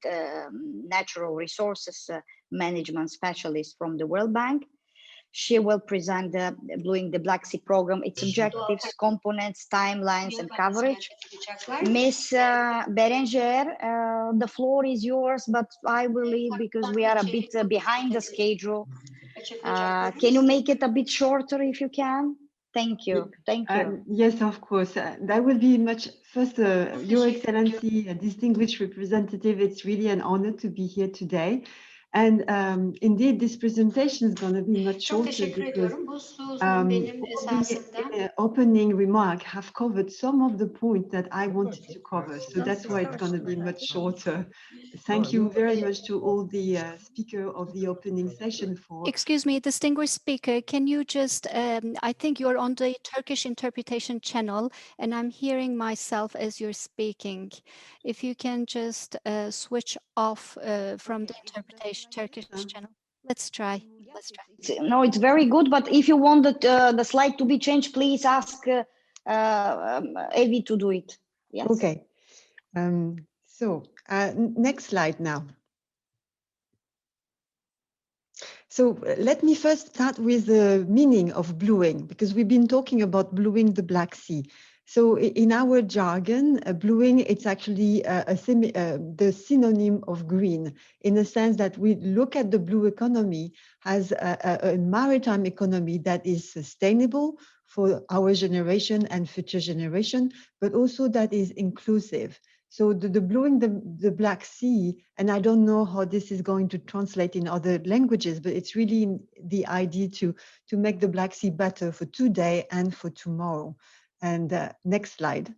natural resources management specialist from the World Bank. She will present doing the Black Sea program, its objectives, components, timelines, and coverage. Ms. Berenger, the floor is yours, but I will leave because we are a bit behind the schedule. Can you make it a bit shorter if you can? Thank you. Thank you. Yes, of course. That will be much. First, Your Excellency, a distinguished representative, it's really an honor to be here today. And indeed, this presentation is going to be much shorter because all the opening remarks have covered some of the points that I wanted to cover. So that's why it's going to be much shorter. Thank you very much to all the speakers of the opening session for... Excuse me, distinguished speaker, can you just, I think you're on the Turkish interpretation channel and I'm hearing myself as you're speaking. If you can just switch off from the interpretation Turkish channel. Let's try. Let's try. No, it's very good, but if you want the slide to be changed, please ask Evie to do it. Yes. Okay. So next slide now. So let me first start with the meaning of bluing, because we've been talking about bluing the Black Sea. So in our jargon, bluing, it's actually the synonym of green, in the sense that we look at the blue economy as a maritime economy that is sustainable for our generation and future generation, but also that is inclusive. So the bluing the Black Sea, and I don't know how this is going to translate in other languages, but it's really the idea to make the Black Sea better for today and for tomorrow. And next slide.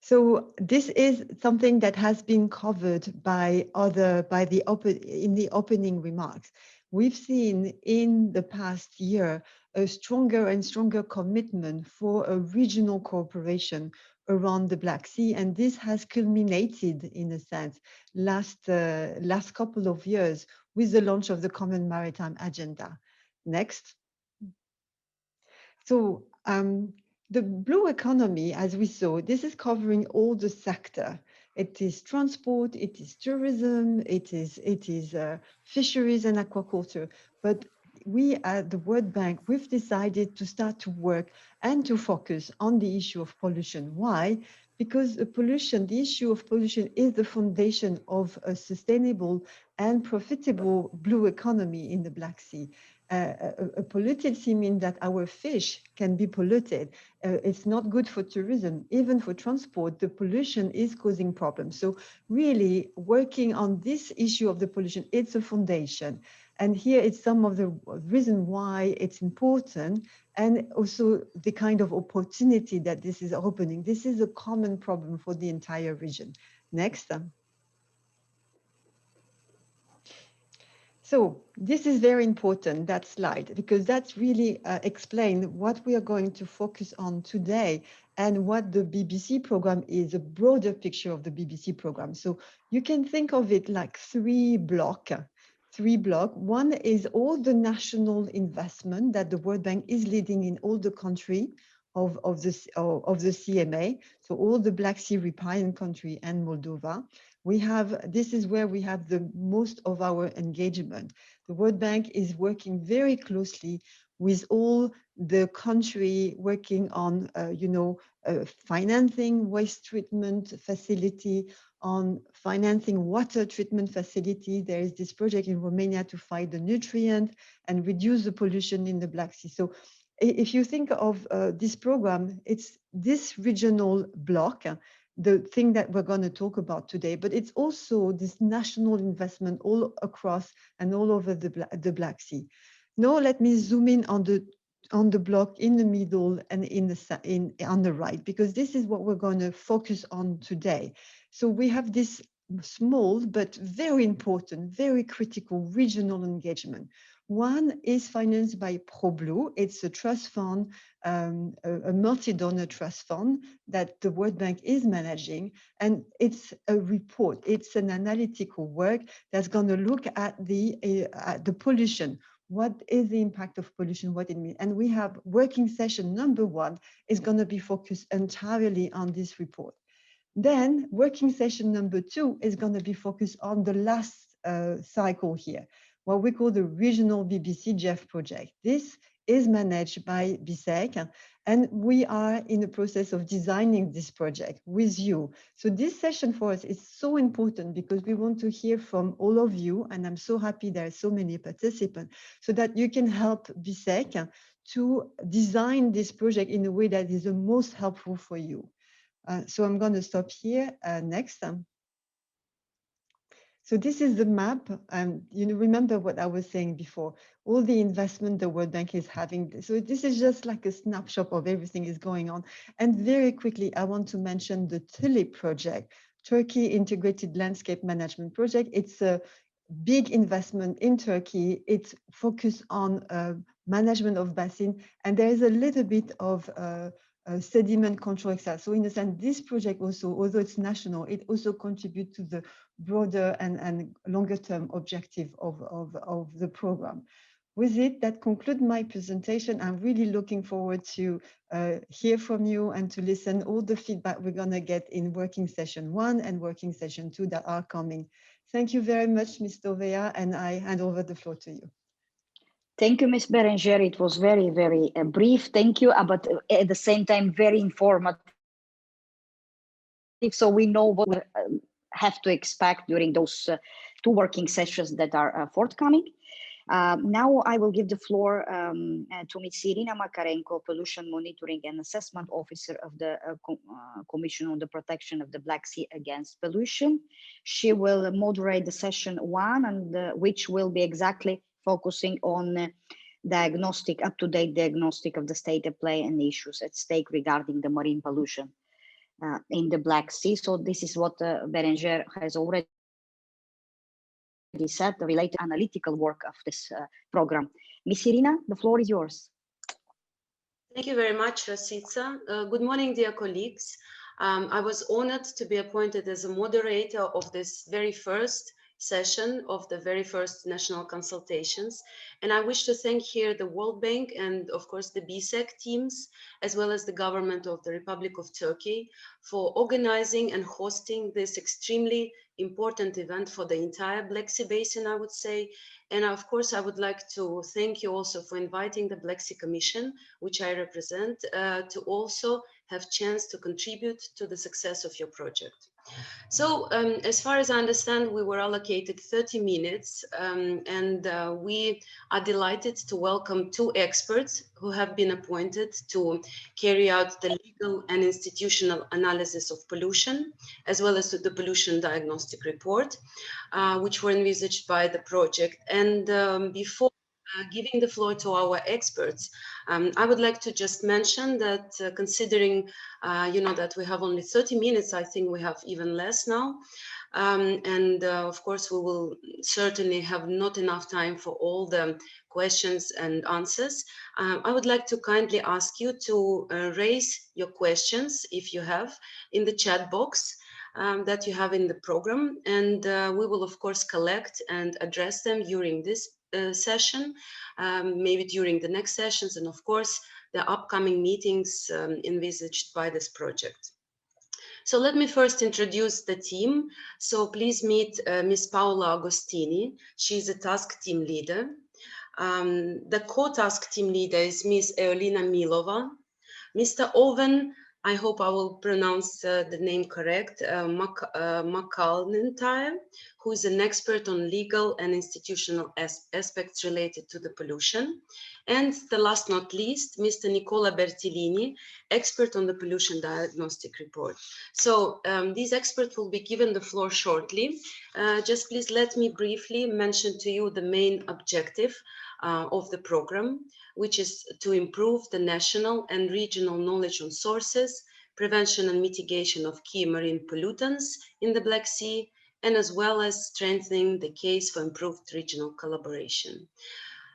So this is something that has been covered by in the opening remarks. We've seen in the past year a stronger and stronger commitment for a regional cooperation around the Black Sea, and this has culminated, in a sense, last couple of years with the launch of the Common Maritime Agenda. Next. So the blue economy, as we saw, this is covering all the sector. It is transport, it is tourism, it is fisheries and aquaculture. But we at the World Bank, we've decided to start to work and to focus on the issue of pollution. Why? Because the issue of pollution is the foundation of a sustainable and profitable blue economy in the Black Sea. A polluted sea means that our fish can be polluted. It's not good for tourism. Even for transport, the pollution is causing problems. So really working on this issue of the pollution, it's a foundation. And here it's some of the reason why it's important, and also the kind of opportunity that this is opening. This is a common problem for the entire region. Next. So this is very important, that slide, because that's really explain what we are going to focus on today and what the BBC program is, a broader picture of the BBC program. So you can think of it like three blocks. One is all the national investment that the World Bank is leading in all the country of the CMA, so all the Black Sea riparian country and Moldova. This is where we have the most of our engagement. The World Bank is working very closely with all the country working on, financing waste treatment facility, on financing water treatment facility. There is this project in Romania to fight the nutrient and reduce the pollution in the Black Sea. So if you think of this program, it's this regional block, the thing that we're going to talk about today, but it's also this national investment all across and all over the Black Sea. Now let me zoom in on the block in the middle and on the right, because this is what we're going to focus on today. So we have this small but very important, very critical regional engagement. One is financed by ProBlue. It's a trust fund, a multi-donor trust fund that the World Bank is managing. And it's a report. It's an analytical work that's going to look at the pollution. What is the impact of pollution, what it means? And we have working session number 1 is going to be focused entirely on this report. Then working session number 2 is going to be focused on the last cycle here, what we call the regional BBCGEF project. This is managed by BSEC, and we are in the process of designing this project with you. So this session for us is so important because we want to hear from all of you, and I'm so happy there are so many participants, so that you can help BSEC to design this project in a way that is the most helpful for you. So I'm going to stop here. Next. So this is the map. You remember what I was saying before, all the investment the World Bank is having. So this is just like a snapshot of everything is going on. And very quickly, I want to mention the TULIP project, Turkey Integrated Landscape Management Project. It's a big investment in Turkey. It's focused on management of basin. And there is a little bit of sediment control, etc. So in a sense, this project also, although it's national, it also contributes to the broader and longer term objective of the program. With it, that concludes my presentation. I'm really looking forward to hear from you and to listen all the feedback we're going to get in working session 1 and working session 2 that are coming. Thank you very much, Ms. Tovea, and I hand over the floor to you. Thank you, Ms. Berenger. It was very, very brief. Thank you, but at the same time, very informative. So we know what we have to expect during those 2 working sessions that are forthcoming. Now I will give the floor to Ms. Irina Makarenko, Pollution Monitoring and Assessment Officer of the Commission on the Protection of the Black Sea Against Pollution. She will moderate the session 1, and which will be exactly focusing on diagnostic, up-to-date diagnostic of the state of play and issues at stake regarding the marine pollution in the Black Sea. So this is what Berenger has already said, the related analytical work of this program. Ms. Irina, the floor is yours. Thank you very much, Rasica. Good morning, dear colleagues. I was honored to be appointed as a moderator of this very first session of the very first national consultations. And I wish to thank here the World Bank and of course the BSEC teams, as well as the government of the Republic of Turkey for organizing and hosting this extremely important event for the entire Black Sea Basin, I would say. And of course, I would like to thank you also for inviting the Black Sea Commission, which I represent, to also have chance to contribute to the success of your project. So as far as I understand, we were allocated 30 minutes and we are delighted to welcome 2 experts who have been appointed to carry out the legal and institutional analysis of pollution, as well as the pollution diagnostic report, which were envisaged by the project. And before giving the floor to our experts, I would like to just mention that considering, that we have only 30 minutes, I think we have even less now. Of course, we will certainly have not enough time for all the questions and answers. I would like to kindly ask you to raise your questions, if you have, in the chat box that you have in the program. And we will, of course, collect and address them during this session, maybe during the next sessions, and of course, the upcoming meetings envisaged by this project. So let me first introduce the team. So please meet Ms. Paola Agostini. She's a task team leader. The co-task team leader is Ms. Eolina Milova. Mr. Owen, I hope I will pronounce the name correct, McAlntyre, who is an expert on legal and institutional aspects related to the pollution. And the last not least, Mr. Nicola Bertolini, expert on the pollution diagnostic report. So these experts will be given the floor shortly. Just please let me briefly mention to you the main objective of the program, which is to improve the national and regional knowledge on sources, prevention and mitigation of key marine pollutants in the Black Sea, and as well as strengthening the case for improved regional collaboration.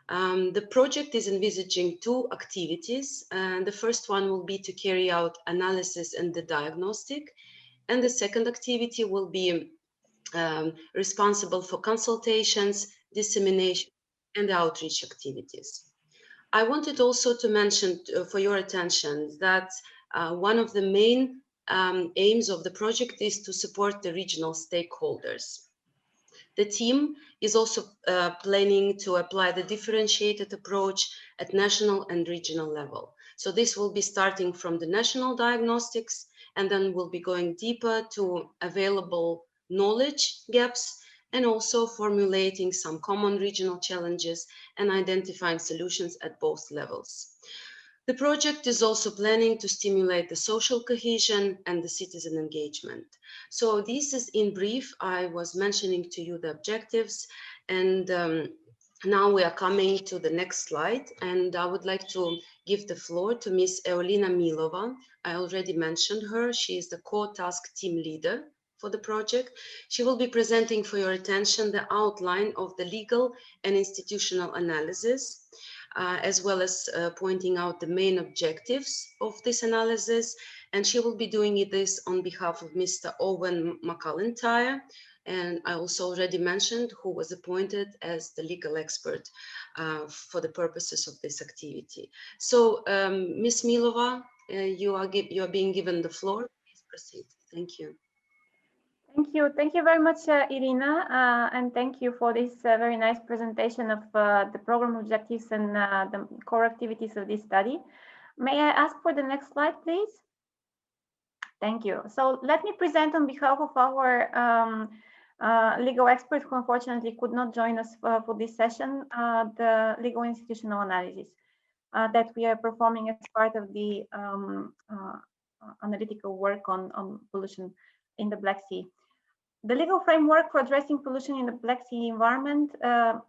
The project is envisaging two activities. The first one will be to carry out analysis and the diagnostic, and the second activity will be responsible for consultations, dissemination, and outreach activities. I wanted also to mention for your attention that one of the main aims of the project is to support the regional stakeholders. The team is also planning to apply the differentiated approach at national and regional level. So this will be starting from the national diagnostics, and then we'll be going deeper to available knowledge gaps, and also formulating some common regional challenges and identifying solutions at both levels. The project is also planning to stimulate the social cohesion and the citizen engagement. So this is in brief. I was mentioning to you the objectives, and now we are coming to the next slide, and I would like to give the floor to Ms. Eolina Milova. I already mentioned her. She is the co-task team leader for the project. She will be presenting for your attention the outline of the legal and institutional analysis, as well as pointing out the main objectives of this analysis. And she will be doing this on behalf of Mr. Owen McAlntyre. And I also already mentioned who was appointed as the legal expert for the purposes of this activity. So Ms. Milova, you are being given the floor. Please proceed. Thank you. Thank you very much, Irina, and thank you for this very nice presentation of the program objectives and the core activities of this study. May I ask for the next slide, please? Thank you. So let me present on behalf of our legal expert, who unfortunately could not join us for this session, the legal institutional analysis that we are performing as part of the analytical work on pollution in the Black Sea. The legal framework for addressing pollution in the Black Sea environment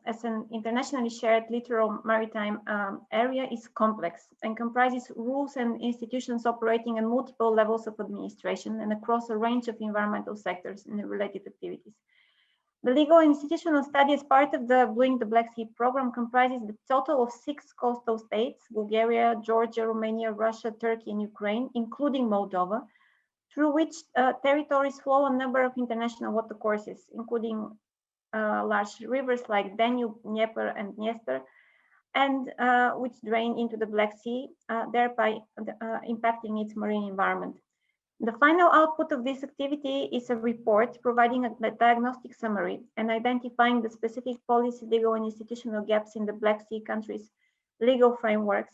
as an internationally shared littoral maritime area is complex and comprises rules and institutions operating at multiple levels of administration and across a range of environmental sectors and related activities. The legal and institutional study as part of the Blueing the Black Sea program comprises the total of 6 coastal states: Bulgaria, Georgia, Romania, Russia, Turkey, and Ukraine, including Moldova, through which territories flow a number of international water courses, including large rivers like Danube, Dnieper, and Dniester, and which drain into the Black Sea, thereby impacting its marine environment. The final output of this activity is a report providing a diagnostic summary and identifying the specific policy, legal, and institutional gaps in the Black Sea countries' legal frameworks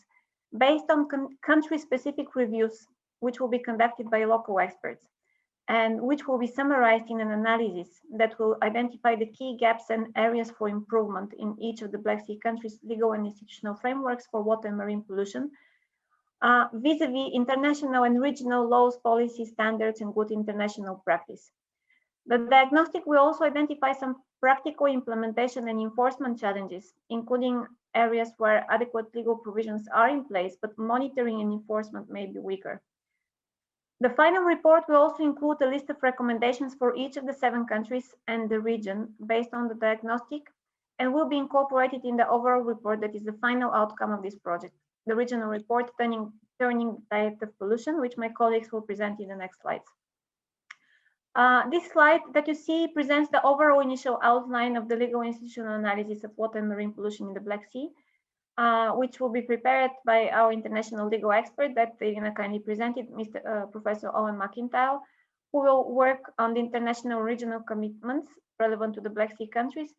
based on country-specific reviews, which will be conducted by local experts, and which will be summarized in an analysis that will identify the key gaps and areas for improvement in each of the Black Sea countries' legal and institutional frameworks for water and marine pollution, vis-a-vis international and regional laws, policy standards, and good international practice. The diagnostic will also identify some practical implementation and enforcement challenges, including areas where adequate legal provisions are in place, but monitoring and enforcement may be weaker. The final report will also include a list of recommendations for each of the 7 countries and the region based on the diagnostic, and will be incorporated in the overall report that is the final outcome of this project, the regional report turning diet of pollution, which my colleagues will present in the next slides. This slide that you see presents the overall initial outline of the legal institutional analysis of water and marine pollution in the Black Sea, which will be prepared by our international legal expert that Irina kindly presented, Professor Owen McIntyre, who will work on the international regional commitments relevant to the Black Sea countries,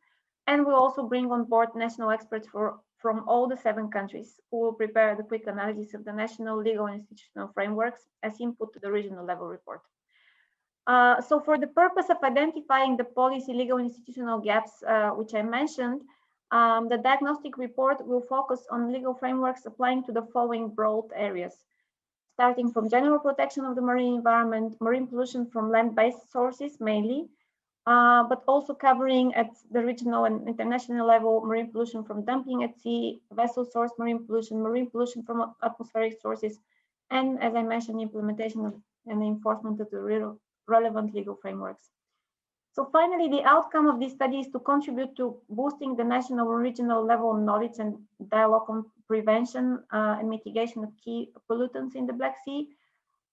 and will also bring on board national experts from all the 7 countries, who will prepare the quick analysis of the national legal and institutional frameworks as input to the regional level report. So for the purpose of identifying the policy, legal, and institutional gaps, which I mentioned, the diagnostic report will focus on legal frameworks applying to the following broad areas, starting from general protection of the marine environment, marine pollution from land-based sources mainly, but also covering at the regional and international level marine pollution from dumping at sea, vessel source marine pollution from atmospheric sources, and as I mentioned, implementation and enforcement of the relevant legal frameworks. So finally, the outcome of this study is to contribute to boosting the national and regional level knowledge and dialogue on prevention and mitigation of key pollutants in the Black Sea,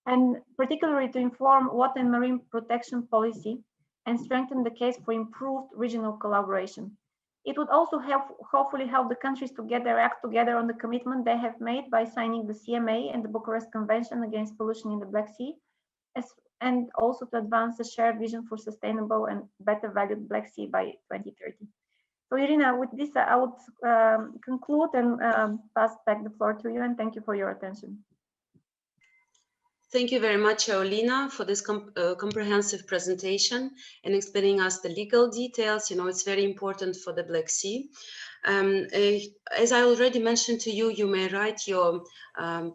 and particularly to inform water and marine protection policy and strengthen the case for improved regional collaboration. It would also hopefully help the countries to act together on the commitment they have made by signing the CMA and the Bucharest Convention against pollution in the Black Sea, and also to advance the shared vision for sustainable and better valued Black Sea by 2030. So Irina, with this, I would conclude and pass back the floor to you, and thank you for your attention. Thank you very much, Olina, for this comprehensive presentation and explaining us the legal details. You know, it's very important for the Black Sea. As I already mentioned to you, you may write your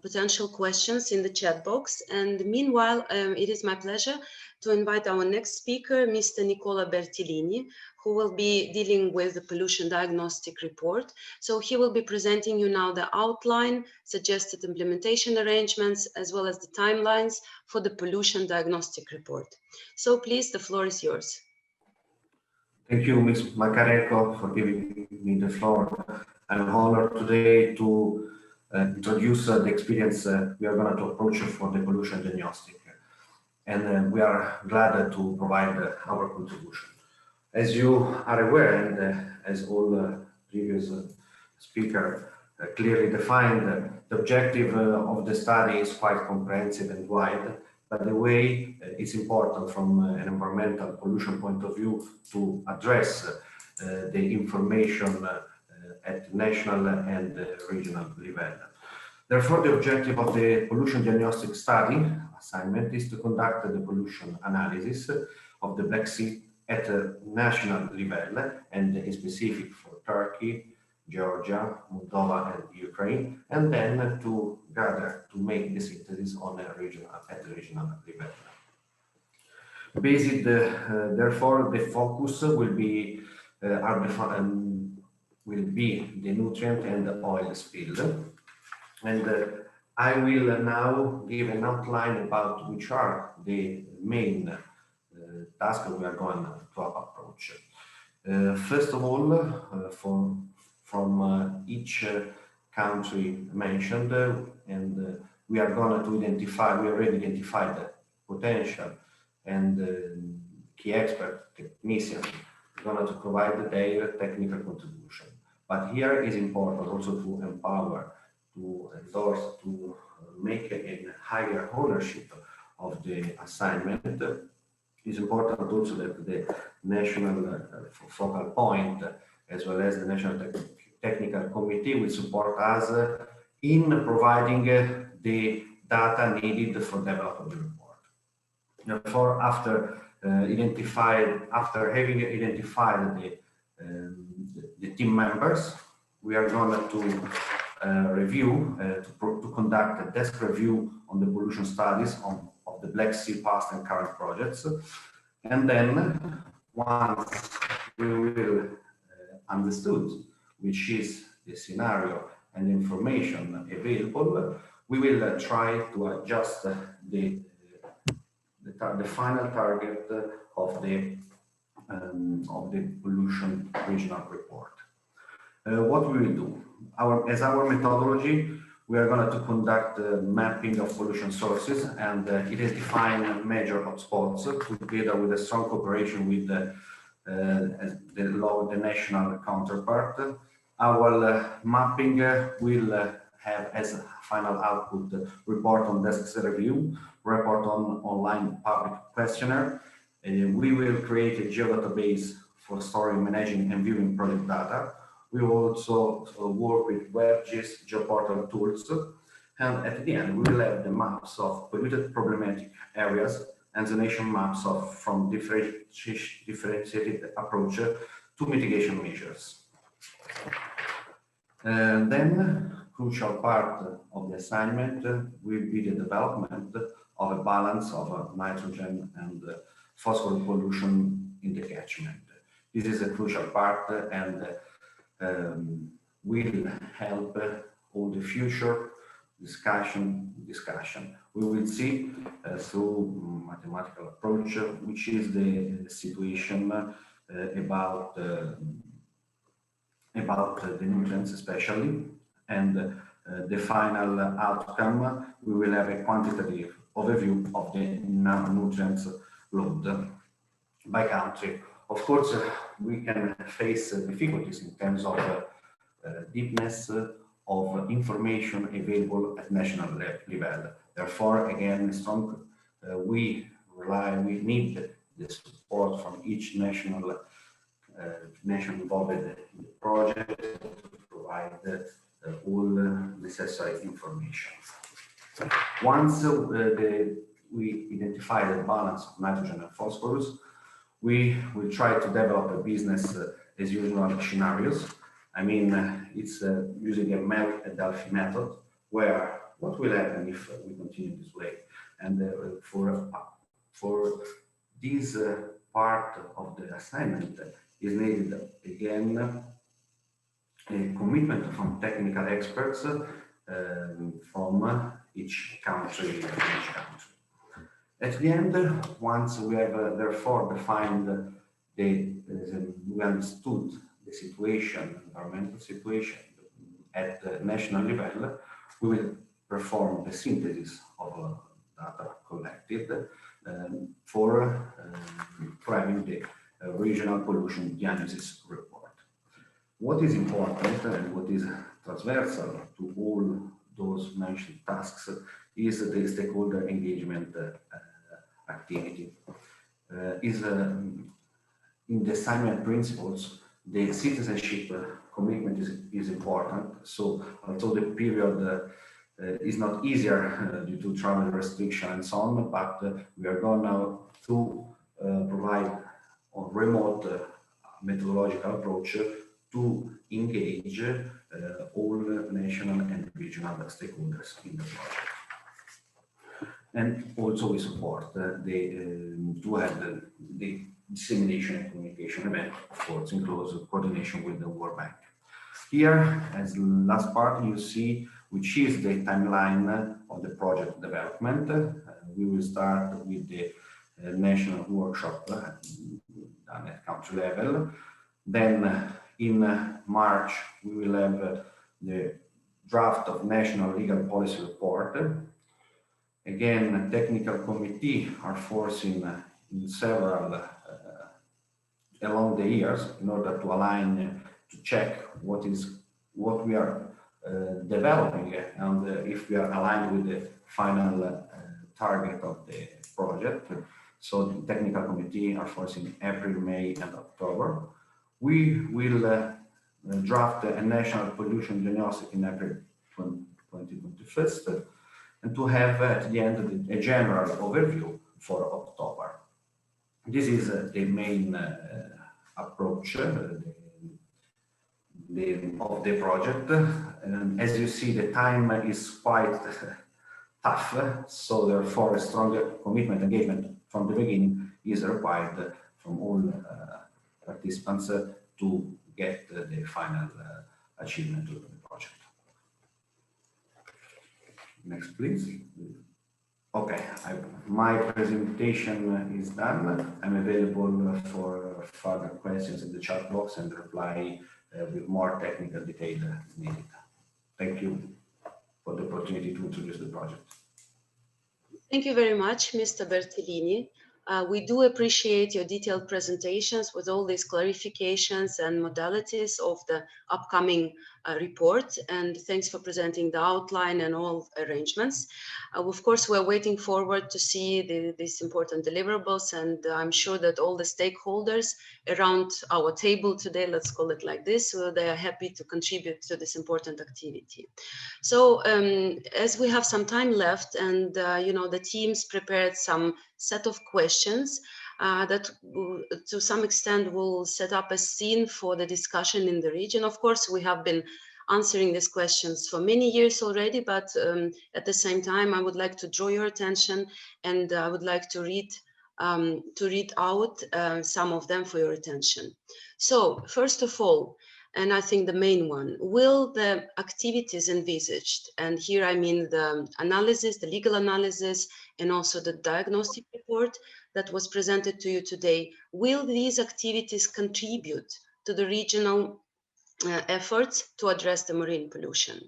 potential questions in the chat box. And meanwhile, it is my pleasure to invite our next speaker, Mr. Nicola Bertolini, who will be dealing with the pollution diagnostic report. So he will be presenting you now the outline, suggested implementation arrangements, as well as the timelines for the pollution diagnostic report. So please, the floor is yours. Thank you, Ms. Makarenko, for giving me the floor. I'm honored today to introduce the experience we are going to approach for the pollution diagnostic. And we are glad to provide our contribution. As you are aware, and as all previous speakers clearly defined, the objective of the study is quite comprehensive and wide, but the way it's important from an environmental pollution point of view to address the information at national and regional level. Therefore, the objective of the pollution diagnostic study assignment is to conduct the pollution analysis of the Black Sea at a national level and in specific for Turkey, Georgia, Moldova, and Ukraine, and then to make the synthesis on a regional level. Therefore, the focus will be the nutrient and the oil spill, and I will now give an outline about which are the main tasks we are going to approach. First of all, from each country mentioned, and we are going to identify, we already identified the potential and key expert technicians going to provide their technical contribution. But here is important also to empower, to endorse, to make a higher ownership of the assignment. It's important also that the national focal point, as well as the National Technical Committee, will support us in providing the data needed for developing the report. Therefore, after having identified the team members, we are going to to conduct a desk review on the pollution studies of the Black Sea past and current projects. And then once we will understood which is the scenario and information available, we will try to adjust the final target of the pollution regional report. What we will do, as our methodology, we are going to conduct mapping of pollution sources, and it is defined major hotspots together with a strong cooperation with the national counterpart. Our mapping will have as final output report on desk review, report on online public questionnaire. We will create a geodatabase for storing, managing, and viewing project data. We will also work with WebGIS geoportal tools, and at the end we will have the maps of polluted problematic areas and the nation maps from differentiated approach to mitigation measures. And then crucial part of the assignment will be the development of a balance of nitrogen and phosphorus pollution in the catchment. This is a crucial part and will help all the future discussion. We will see through mathematical approach which is the situation about the nutrients especially, and the final outcome we will have a quantitative overview of the nutrients load by country. Of course, we can face difficulties in terms of deepness of information available at national level. Therefore, again, we need the support from each nation involved in the project to provide all necessary information. Once we identify the balance of nitrogen and phosphorus, we will try to develop a business as usual scenarios. I mean, it's using a Delphi method, where what will happen if we continue this way. And for this part of the assignment is needed again a commitment from technical experts from each country. At the end, once we have therefore defined we understood the situation, environmental situation at the national level, we will perform the synthesis of data collected for having the regional pollution diagnosis report. What is important and what is transversal to all those mentioned tasks is the stakeholder engagement activity. In the assignment principles, the citizenship commitment is important. So although the period is not easier due to travel restriction and so on, but we are going now to provide a remote methodological approach to engage all national and regional stakeholders in the project. And also we support to have the dissemination and communication event, of course, in close coordination with the World Bank. Here, as last part, you see which is the timeline of the project development. We will start with the national workshop done at country level. Then in March, we will have the draft of national legal policy report. Again, technical committee are forcing in several along the years in order to align, to check what we are developing and if we are aligned with the final target of the project. So the technical committee are forcing April, May, and October. We will draft a national pollution diagnostic in April 2021, and to have at the end a general overview for October. This is the main approach of the project. And as you see, the time is quite tough, so therefore a stronger commitment engagement from the beginning is required from all participants to get the final achievement of the project. Next, please. Okay, my presentation is done. I'm available for further questions in the chat box and reply with more technical detail as needed. Thank you for the opportunity to introduce the project. Thank you very much, Mr. Bertolini. We do appreciate your detailed presentations with all these clarifications and modalities of the upcoming report, and thanks for presenting the outline and all arrangements. Of course, we're waiting forward to see these important deliverables, and I'm sure that all the stakeholders around our table today, let's call it like this, they are happy to contribute to this important activity. So as we have some time left, and you know, the teams prepared some set of questions that to some extent will set up a scene for the discussion in the region. Of course, we have been answering these questions for many years already, but at the same time, I would like to draw your attention, and I would like to read out some of them for your attention. So first of all, and I think the main one, will the activities envisaged, and here I mean the analysis, the legal analysis, and also the diagnostic report that was presented to you today, will these activities contribute to the regional efforts to address the marine pollution?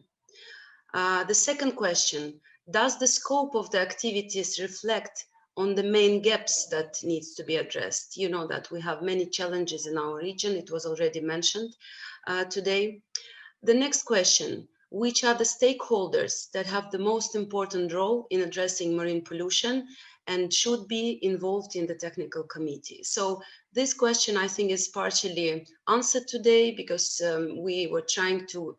The second question, does the scope of the activities reflect on the main gaps that needs to be addressed? You know that we have many challenges in our region. It was already mentioned today. The next question, which are the stakeholders that have the most important role in addressing marine pollution and should be involved in the technical committee? So this question, I think, is partially answered today because we were trying to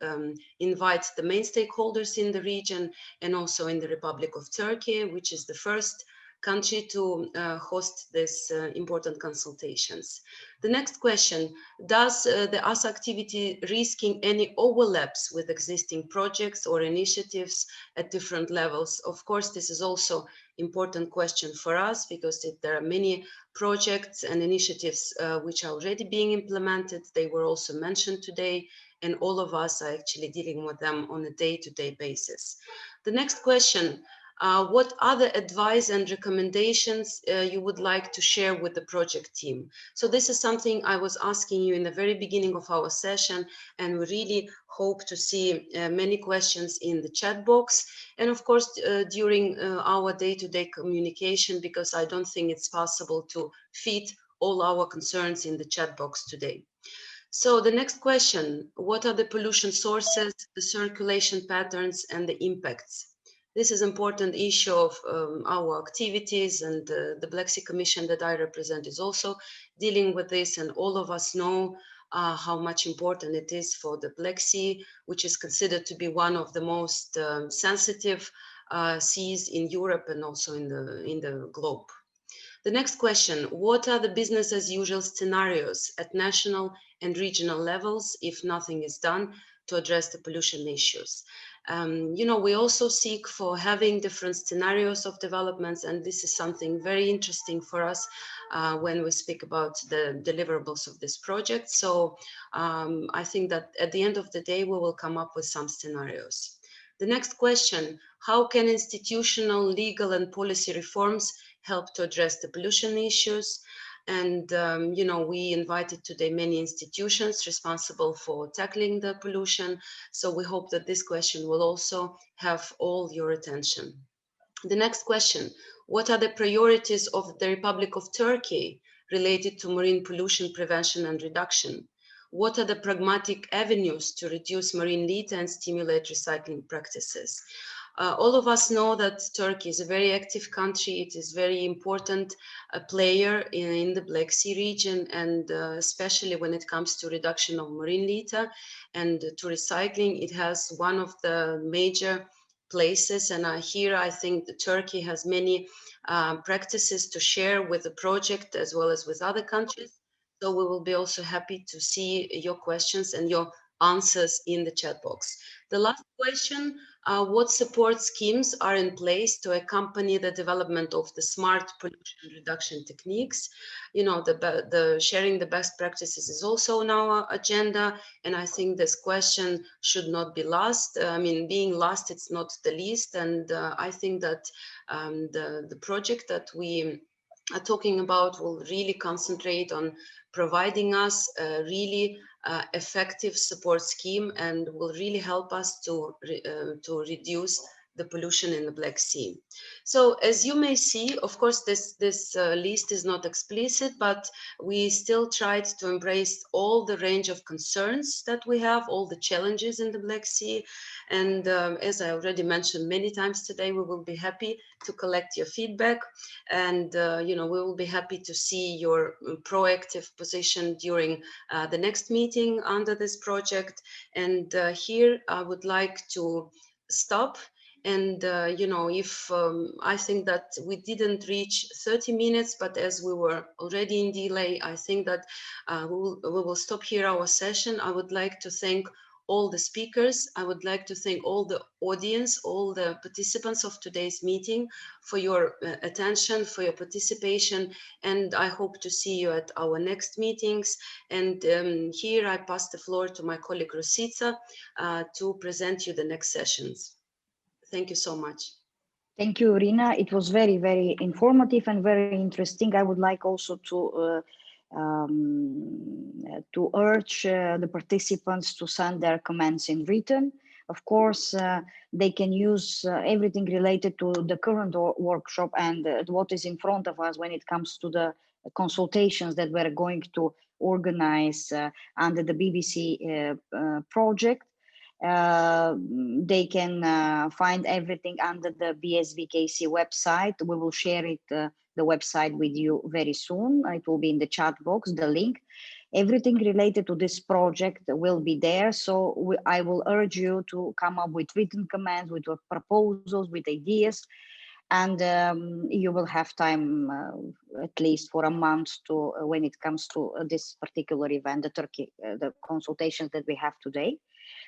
invite the main stakeholders in the region and also in the Republic of Turkey, which is the first country to host this important consultations. The next question, does the ASA activity risking any overlaps with existing projects or initiatives at different levels? Of course, this is also important question for us because there are many projects and initiatives which are already being implemented. They were also mentioned today, and all of us are actually dealing with them on a day-to-day basis. The next question, what other advice and recommendations you would like to share with the project team? So this is something I was asking you in the very beginning of our session, and we really hope to see many questions in the chat box. And of course, during our day-to-day communication, because I don't think it's possible to fit all our concerns in the chat box today. So the next question, what are the pollution sources, the circulation patterns, and the impacts? This is an important issue of our activities, and the Black Sea Commission that I represent is also dealing with this, and all of us know how much important it is for the Black Sea, which is considered to be one of the most sensitive seas in Europe and also in the globe. The next question, what are the business as usual scenarios at national and regional levels if nothing is done to address the pollution issues? You know, we also seek for having different scenarios of developments, and this is something very interesting for us when we speak about the deliverables of this project. So I think that at the end of the day, we will come up with some scenarios. The next question, how can institutional, legal, and policy reforms help to address the pollution issues? And, you know, we invited today many institutions responsible for tackling the pollution. So we hope that this question will also have all your attention. The next question, what are the priorities of the Republic of Turkey related to marine pollution prevention and reduction? What are the pragmatic avenues to reduce marine litter and stimulate recycling practices? All of us know that Turkey is a very active country. It is very important player in the Black Sea region, and especially when it comes to reduction of marine litter and to recycling, it has one of the major places. And here I think that Turkey has many practices to share with the project as well as with other countries. So we will be also happy to see your questions and your answers in the chat box. The last question, what support schemes are in place to accompany the development of the smart pollution reduction techniques? You know, the sharing the best practices is also on our agenda, and I think this question should not be last. I mean, being last, it's not the least, and I think that the project that we are talking about will really concentrate on providing us a really effective support scheme and will really help us to reduce the pollution in the Black Sea. So as you may see, of course, this list is not explicit, but we still tried to embrace all the range of concerns that we have, all the challenges in the Black Sea. And as I already mentioned many times today, we will be happy to collect your feedback. And, you know, we will be happy to see your proactive position during the next meeting under this project. And here I would like to stop. And, you know, if I think that we didn't reach 30 minutes, but as we were already in delay, I think that we will stop here our session. I would like to thank all the speakers. I would like to thank all the audience, all the participants of today's meeting for your attention, for your participation, and I hope to see you at our next meetings. And here I pass the floor to my colleague Rosica to present you the next sessions. Thank you so much. Thank you, Irina. It was very, very informative and very interesting. I would like also to urge the participants to send their comments in written. Of course, they can use everything related to the current workshop and what is in front of us when it comes to the consultations that we're going to organize under the BBC project. They can find everything under the BSVKC website. We will share it, the website with you very soon. It will be in the chat box, the link. Everything related to this project will be there. So I will urge you to come up with written comments, with proposals, with ideas. And you will have time at least for a month to when it comes to this particular event, the consultations that we have today.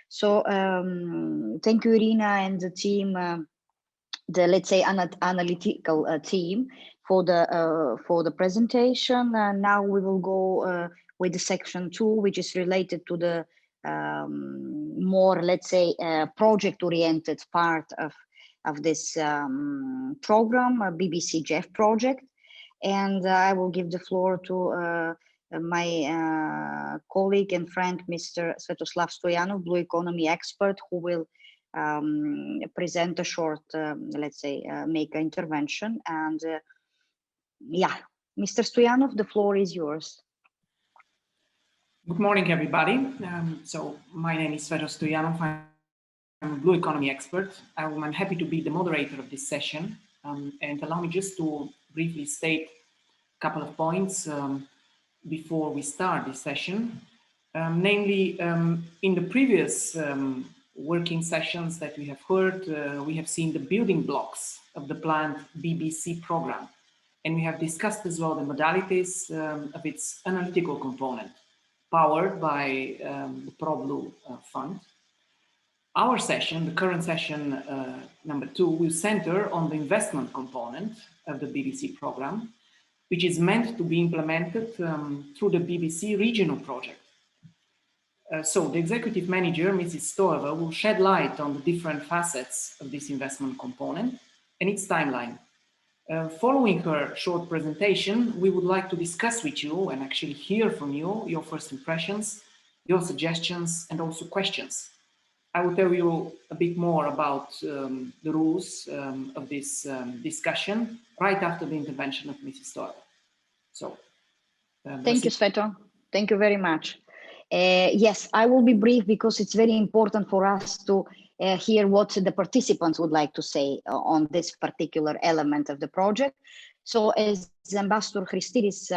So thank you, Irina, and the team, the let's say analytical team for the presentation. Now we will go with the section 2, which is related to the more, let's say, project-oriented part of this program, BBCGF project. And I will give the floor to my colleague and friend, Mr. Svetoslav Stoyanov, Blue Economy expert, who will present a short, let's say, make an intervention. And yeah, Mr. Stoyanov, the floor is yours. Good morning, everybody. So my name is Svetoslav Stoyanov. I'm a Blue Economy expert. I'm happy to be the moderator of this session. And allow me just to briefly state a couple of points before we start this session. Namely, in the previous working sessions that we have heard, we have seen the building blocks of the planned BBC program. And we have discussed as well the modalities of its analytical component, powered by the ProBlue Fund. Our session, the current session number 2, will center on the investment component of the BBC program, which is meant to be implemented through the BBC regional project. So the executive manager, Mrs. Stoeva, will shed light on the different facets of this investment component and its timeline. Following her short presentation, we would like to discuss with you and actually hear from you your first impressions, your suggestions, and also questions. I will tell you a bit more about the rules of this discussion right after the intervention of Mrs. Stoeva. So, thank you, Sveto. Thank you very much. Yes, I will be brief because it's very important for us to hear what the participants would like to say on this particular element of the project. So as Ambassador Christidis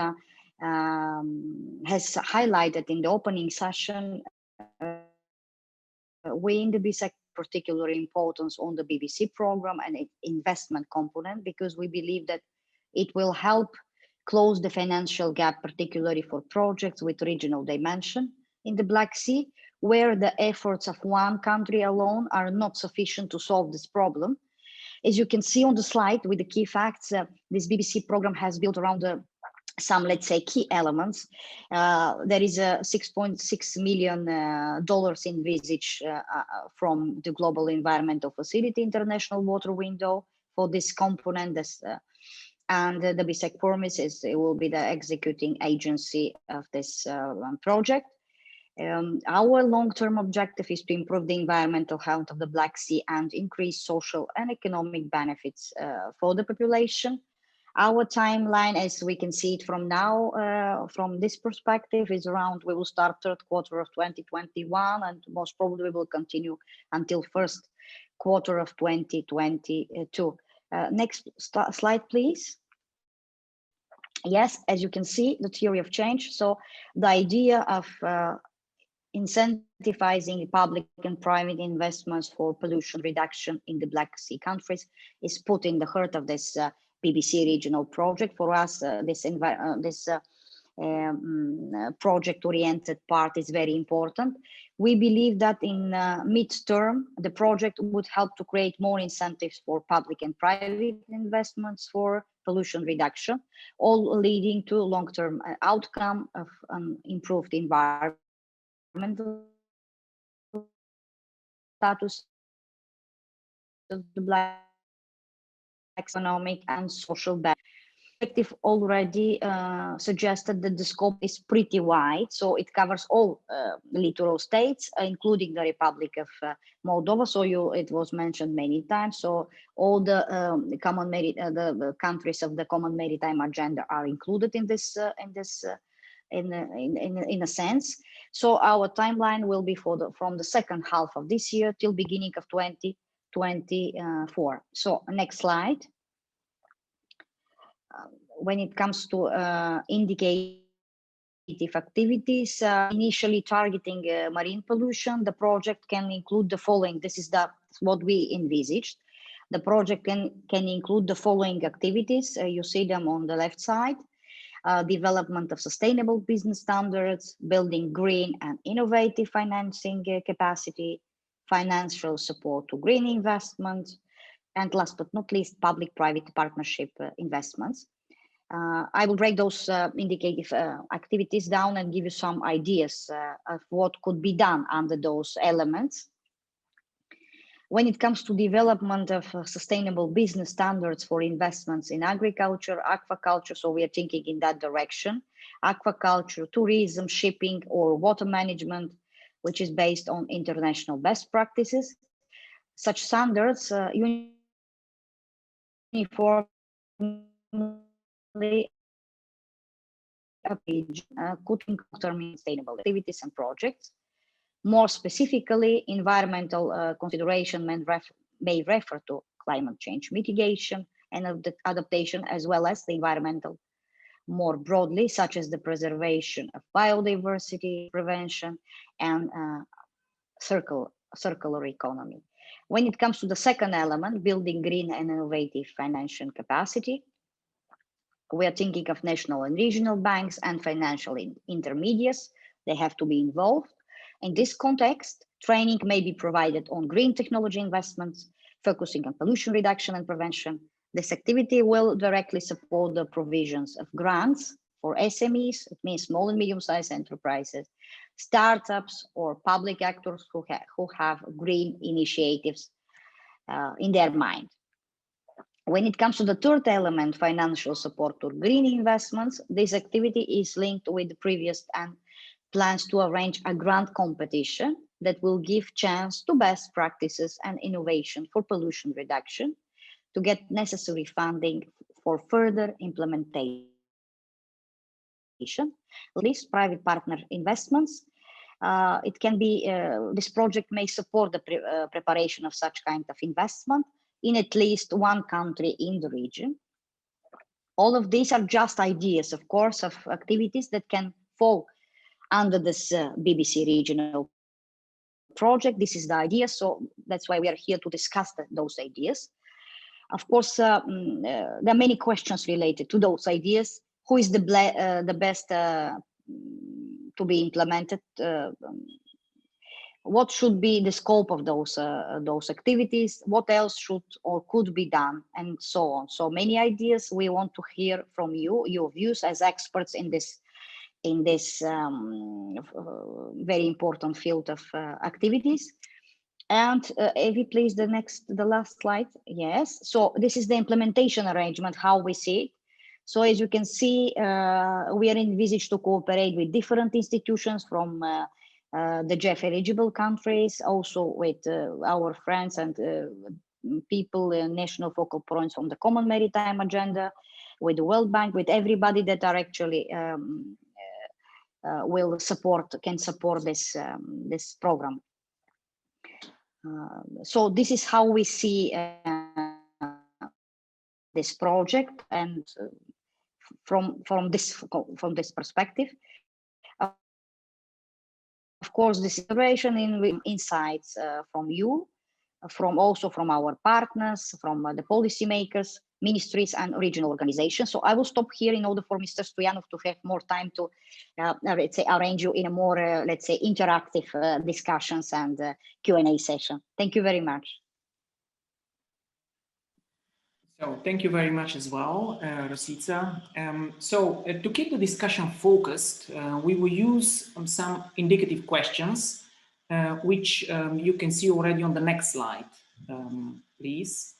has highlighted in the opening session, we in the BSEC particular importance on the BBC program and its investment component, because we believe that it will help close the financial gap, particularly for projects with regional dimension in the Black Sea. where the efforts of one country alone are not sufficient to solve this problem. As you can see on the slide with the key facts, this BBC program has built around some, let's say, key elements. There is a $6.6 million envisaged from the Global Environmental Facility International Water Window for this component. And the BSEC PERMIS will be the executing agency of this project. Our long-term objective is to improve the environmental health of the Black Sea and increase social and economic benefits for the population. Our timeline, as we can see it from now, from this perspective, is around, we will start third quarter of 2021, and most probably we will continue until first quarter of 2022. Next slide, please. Yes, as you can see, the theory of change. So the idea of incentivizing public and private investments for pollution reduction in the Black Sea countries is put in the heart of this BBC regional project. For us, this project-oriented part is very important. We believe that in mid-term, the project would help to create more incentives for public and private investments for pollution reduction, all leading to long-term outcome of improved environmental status of the Black economic and social benefit. Directive already suggested that the scope is pretty wide, so it covers all littoral states, including the Republic of Moldova. So it was mentioned many times. So all the the countries of the Common Maritime Agenda are included in this in a sense. So our timeline will be from the second half of this year till beginning of 2024. So next slide. When it comes to indicative activities, initially targeting marine pollution, the project can include the following. This is what we envisaged. The project can include the following activities. You see them on the left side. Development of sustainable business standards, building green and innovative financing capacity, financial support to green investments, and last but not least, public-private partnership investments. I will break those indicative activities down and give you some ideas of what could be done under those elements. When it comes to development of sustainable business standards for investments in agriculture, aquaculture, so we are thinking in that direction, aquaculture, tourism, shipping, or water management, which is based on international best practices. Such standards uniformly could include sustainable activities and projects. More specifically, environmental consideration may refer to climate change mitigation and adaptation, as well as the environmental more broadly, such as the preservation of biodiversity, prevention, and circular economy. When it comes to the second element, building green and innovative financial capacity, we are thinking of national and regional banks and financial intermediaries. They have to be involved. In this context, training may be provided on green technology investments, focusing on pollution reduction and prevention. This activity will directly support the provisions of grants for SMEs, it means small and medium-sized enterprises, startups, or public actors who have green initiatives in their mind. When it comes to the third element, financial support to green investments, this activity is linked with the previous and plans to arrange a grant competition that will give chance to best practices and innovation for pollution reduction to get necessary funding for further implementation. At least private partner investments. It can be, this project may support the preparation of such kind of investment in at least one country in the region. All of these are just ideas, of course, of activities that can fall under this BBC regional project. This is the idea, so that's why we are here to discuss those ideas. Of course, there are many questions related to those ideas. Who is the best to be implemented? what should be the scope of those activities, what else should or could be done, and so on. So many ideas. We want to hear from you, your views as experts in this very important field of activities. And Evie, please, the last slide. Yes. So this is the implementation arrangement, how we see it. So as you can see, we are envisaged to cooperate with different institutions from the GEF eligible countries, also with our friends and people, national focal points from the Common Maritime Agenda, with the World Bank, with everybody that are actually can support this program. So this is how we see this project, and from this perspective, of course, this iteration in insights from you, also from our partners, from the policymakers, ministries, and regional organizations. So I will stop here in order for Mr. Stoyanov to have more time to, let's say, arrange you in a more, let's say, interactive discussions and Q&A session. Thank you very much. So thank you very much as well, Rosica. So to keep the discussion focused, we will use some indicative questions, which you can see already on the next slide, please.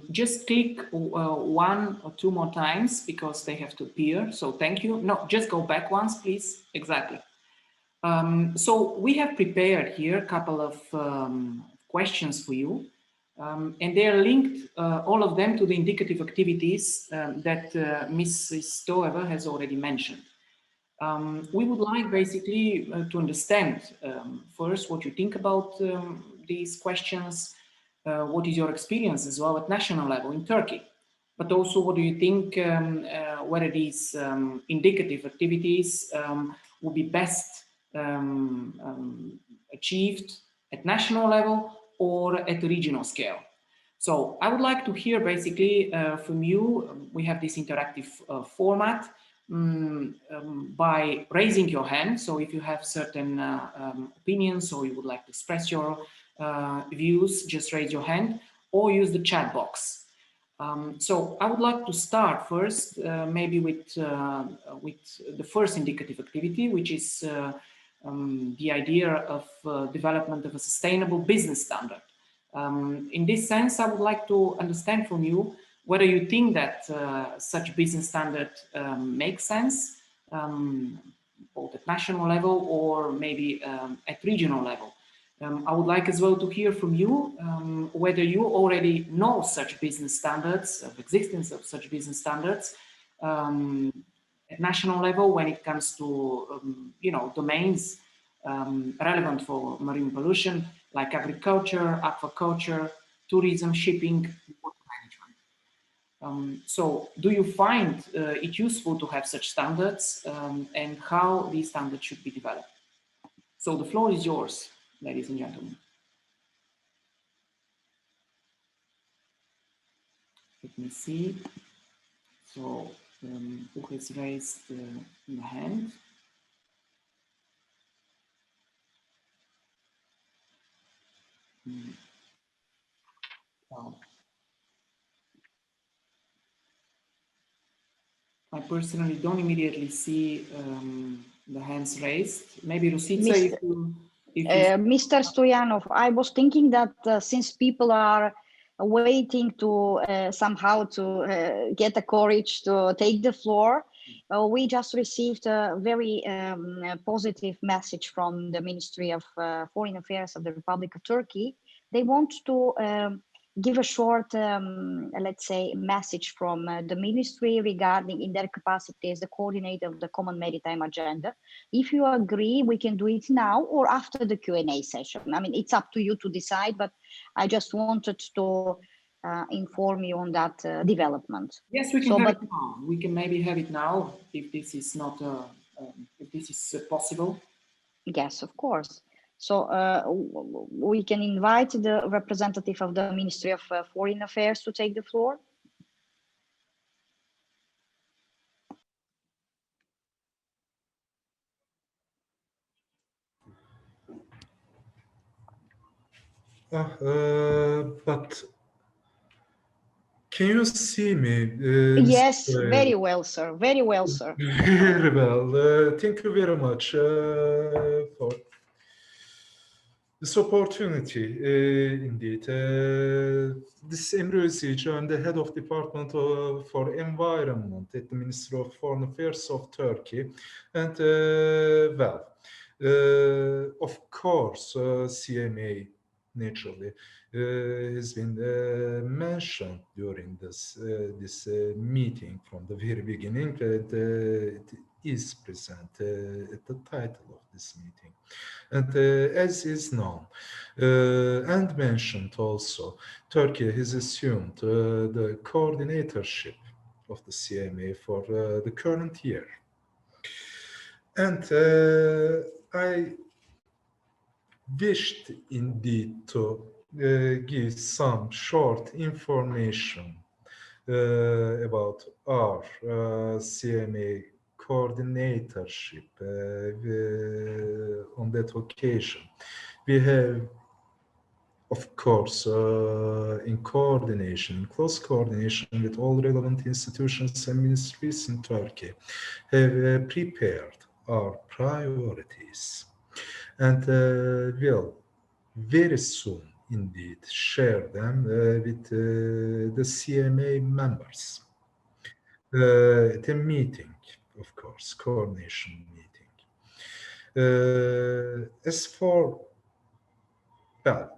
Just click one or two more times because they have to appear. So thank you. No, just go back once, please. Exactly. So we have prepared here a couple of questions for you. And they are linked, all of them, to the indicative activities that Mrs. Stoeva has already mentioned. We would like basically to understand first what you think about these questions, what is your experience as well at national level in Turkey, but also what do you think whether these indicative activities will be best achieved at national level or at the regional scale. So I would like to hear basically from you. We have this interactive format by raising your hand. So if you have certain opinions or you would like to express your views, just raise your hand or use the chat box. So I would like to start first maybe with the first indicative activity, which is the idea of development of a sustainable business standard. In this sense, I would like to understand from you whether you think that such business standard makes sense, both at national level or maybe at regional level. I would like as well to hear from you whether you already know such business standards, of existence of such business standards at national level when it comes to domains relevant for marine pollution, like agriculture, aquaculture, tourism, shipping, water management. So do you find it useful to have such standards and how these standards should be developed? So the floor is yours, ladies and gentlemen. Let me see. So who has raised the hand? Wow. I personally don't immediately see the hands raised. Maybe Rosica, Mr. Stoyanov, I was thinking that since people are waiting to somehow to get the courage to take the floor, we just received a very positive message from the Ministry of Foreign Affairs of the Republic of Turkey. They want to give a short, let's say, message from the ministry regarding in their capacity as the coordinator of the Common Maritime Agenda. If you agree, we can do it now or after the Q&A session. I mean, it's up to you to decide, but I just wanted to inform you on that development. Yes, we can have it now. We can maybe have it now if this is not, if this is possible. Yes, of course. So we can invite the representative of the Ministry of Foreign Affairs to take the floor. But can you see me? Yes, very well, sir. Very well, sir. Very well. Thank you very much for this opportunity. Indeed, this is Emre Özyiğit. I'm the head of Department for Environment at the Ministry of Foreign Affairs of Turkey. And of course, CMA naturally has been mentioned during this meeting from the very beginning. It is present at the title of this meeting. And as is known and mentioned also, Turkey has assumed the coordinatorship of the CMA for the current year. And I wished indeed to give some short information about our CMA coordinatorship on that occasion. We have, of course, in close coordination with all relevant institutions and ministries in Turkey, have prepared our priorities and will very soon indeed share them with the CMA members at a meeting, of course, coordination meeting. As for the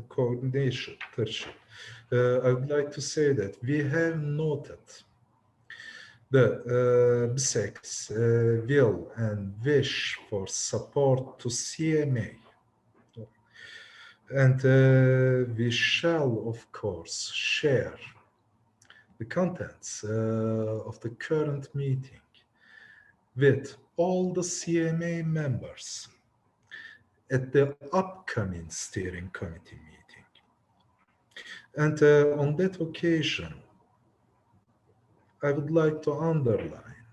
coordination, I would like to say that we have noted the BSEC's will and wish for support to CMA. And we shall, of course, share the contents of the current meeting with all the CMA members at the upcoming steering committee meeting. And on that occasion, I would like to underline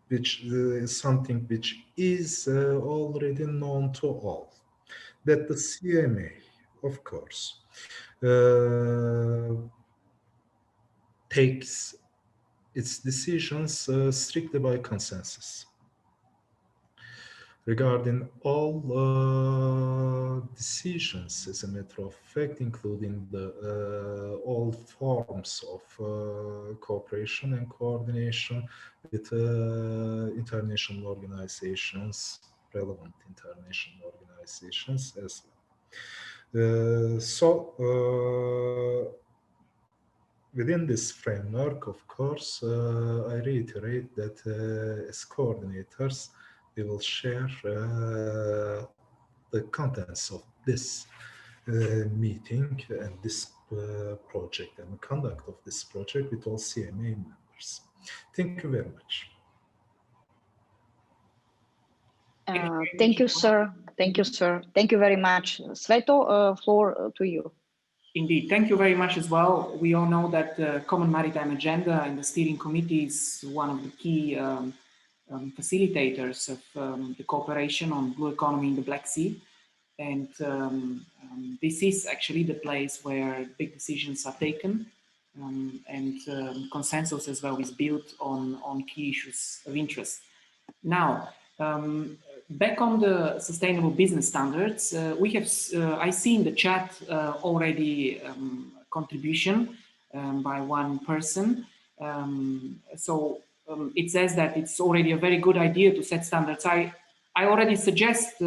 which is something which is already known to all, that the CMA, of course, takes its decisions strictly by consensus regarding all decisions, as a matter of fact, including the all forms of cooperation and coordination with international organizations, relevant international organizations as well. Within this framework, of course, I reiterate that as coordinators, we will share the contents of this meeting and this project and the conduct of this project with all CMA members. Thank you very much. Thank you, sir. Thank you, sir. Thank you very much. Sveto, floor to you. Indeed, thank you very much as well. We all know that the Common Maritime Agenda and the steering committee is one of the key facilitators of the cooperation on blue economy in the Black Sea. And this is actually the place where big decisions are taken and consensus as well is built on key issues of interest. Now, back on the sustainable business standards, we have, I see in the chat already contribution by one person. It says that it's already a very good idea to set standards. I already suggest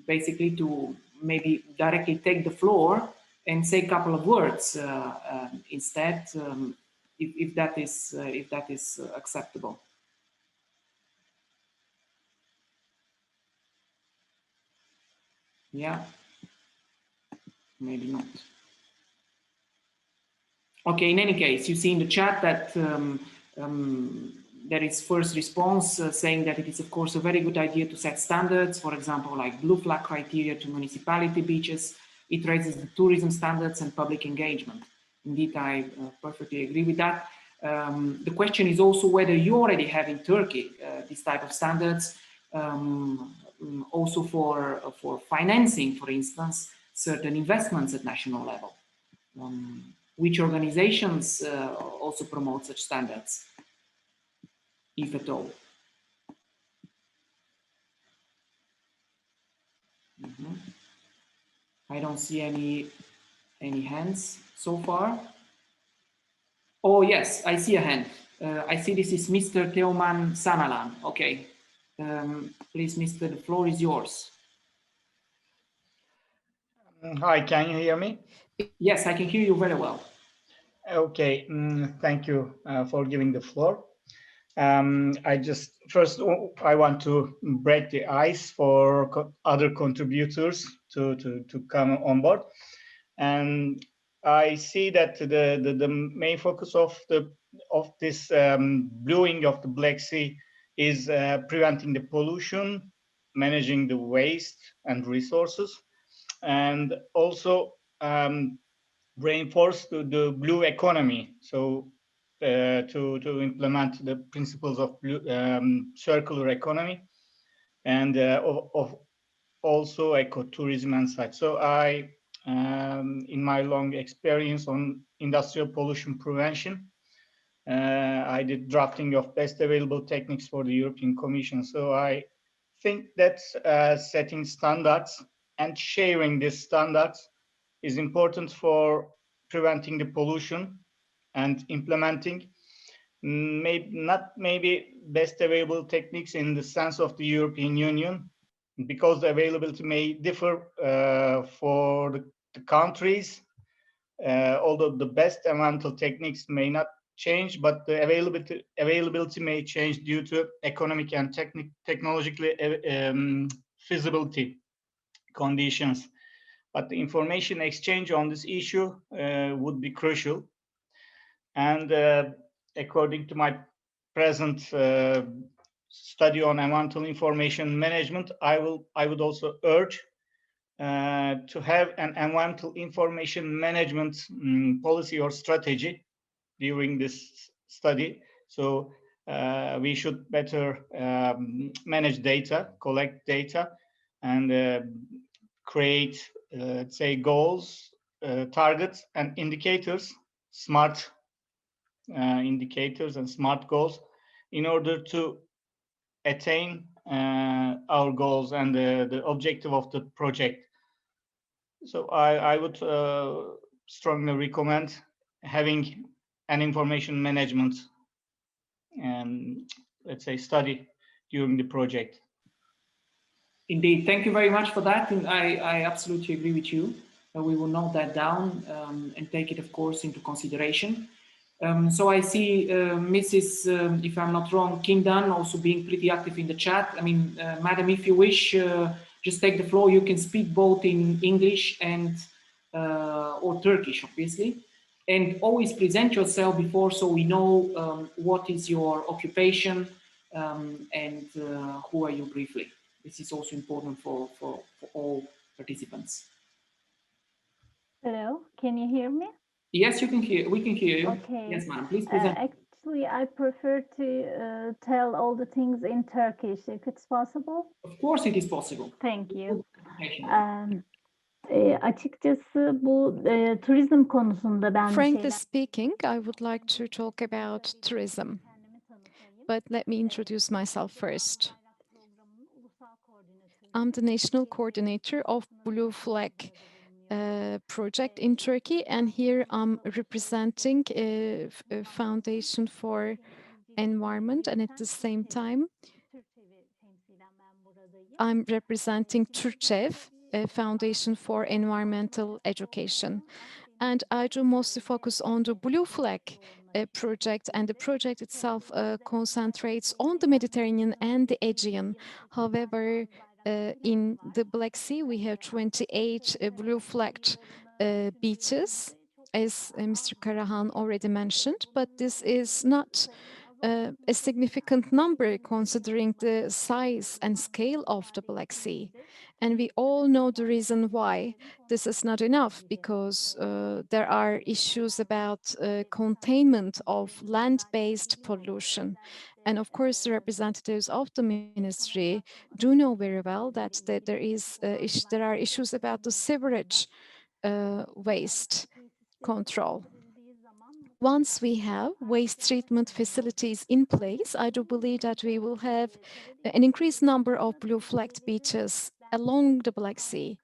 basically to maybe directly take the floor and say a couple of words instead, if that is acceptable. Yeah, maybe not. Okay, in any case, you see in the chat that there is first response saying that it is, of course, a very good idea to set standards, for example, like blue flag criteria to municipality beaches. It raises the tourism standards and public engagement. Indeed, I perfectly agree with that. The question is also whether you already have in Turkey this type of standards. also for financing, for instance, certain investments at national level. Which organizations also promote such standards, if at all? I don't see any hands so far. Oh yes, I see a hand. I see this is Mr. Teoman Sanalan. Okay, please, Mr. The floor is yours. Hi, can you hear me? Yes, I can hear you very well. Okay, thank you for giving the floor. I want to break the ice for other contributors to come on board, and I see that the main focus of this bluing of the Black Sea is preventing the pollution, managing the waste and resources, and also reinforce the blue economy. So to implement the principles of circular economy and of also ecotourism and such. So I, in my long experience on industrial pollution prevention, I did drafting of best available techniques for the European Commission. So I think that setting standards and sharing these standards is important for preventing the pollution and implementing maybe best available techniques in the sense of the European Union, because the availability may differ for the countries, although the best environmental techniques may not change, but the availability may change due to economic and technological feasibility conditions. But the information exchange on this issue would be crucial. And according to my present study on environmental information management, I would also urge to have an environmental information management policy or strategy during this study. So we should better manage data, collect data, and create, let's say, goals, targets, and indicators, smart indicators and smart goals, in order to attain our goals and the objective of the project. So I would strongly recommend having an information management and, let's say, study during the project. Indeed, thank you very much for that. And I absolutely agree with you. We will note that down and take it, of course, into consideration. So I see Mrs., if I'm not wrong, Kindan also being pretty active in the chat. I mean, madam, if you wish, just take the floor. You can speak both in English and or Turkish, obviously. And always present yourself before, so we know what is your occupation and who are you briefly. This is also important for all participants. Hello, can you hear me? Yes, you can hear. We can hear you. Okay. Yes, madam. Please present. Actually, I prefer to tell all the things in Turkish, if it's possible. Of course, it is possible. Thank you. Açıkçası bu turizm konusunda ben Frankly speaking, I would like to talk about tourism. But let me introduce myself first. I'm the national coordinator of Blue Flag project in Turkey, and here I'm representing a foundation for environment, and at the same time I'm representing Türkçev, a foundation for environmental education. And I do mostly focus on the Blue Flag project, and the project itself concentrates on the Mediterranean and the Aegean. However, in the Black Sea, we have 28 blue flagged beaches, as Mr. Karahan already mentioned, but this is not a significant number considering the size and scale of the Black Sea. And we all know the reason why this is not enough, because there are issues about containment of land-based pollution. And of course, the representatives of the ministry do know very well that there are issues about the sewerage waste control. Once we have waste treatment facilities in place, I do believe that we will have an increased number of blue-flagged beaches along the Black Sea.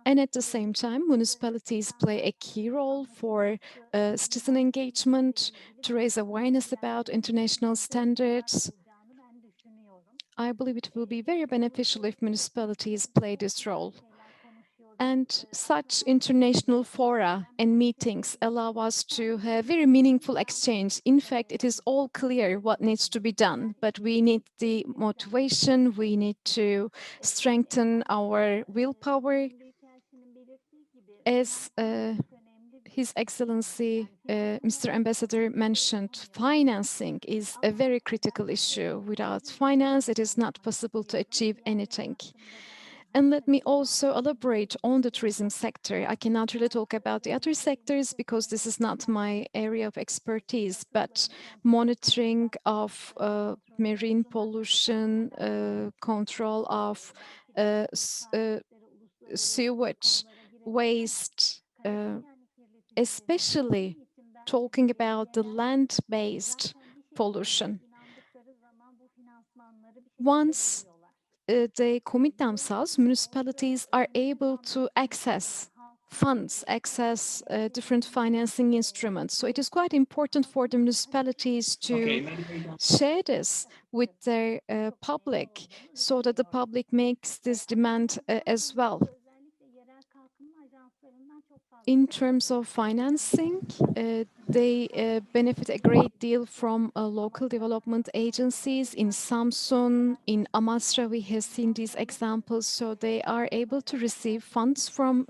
And at the same time, municipalities play a key role for citizen engagement, to raise awareness about international standards. I believe it will be very beneficial if municipalities play this role. And such international fora and meetings allow us to have very meaningful exchange. In fact, it is all clear what needs to be done, but we need the motivation, we need to strengthen our willpower. As His Excellency, Mr. Ambassador mentioned, financing is a very critical issue. Without finance, it is not possible to achieve anything. And let me also elaborate on the tourism sector. I cannot really talk about the other sectors because this is not my area of expertise, but monitoring of marine pollution, control of sewage, waste, especially talking about the land-based pollution. Once they commit themselves, municipalities are able to access funds, access different financing instruments. So it is quite important for the municipalities to share this with their public, so that the public makes this demand as well. In terms of financing, they benefit a great deal from local development agencies. In Samsun, in Amasra, we have seen these examples. So they are able to receive funds from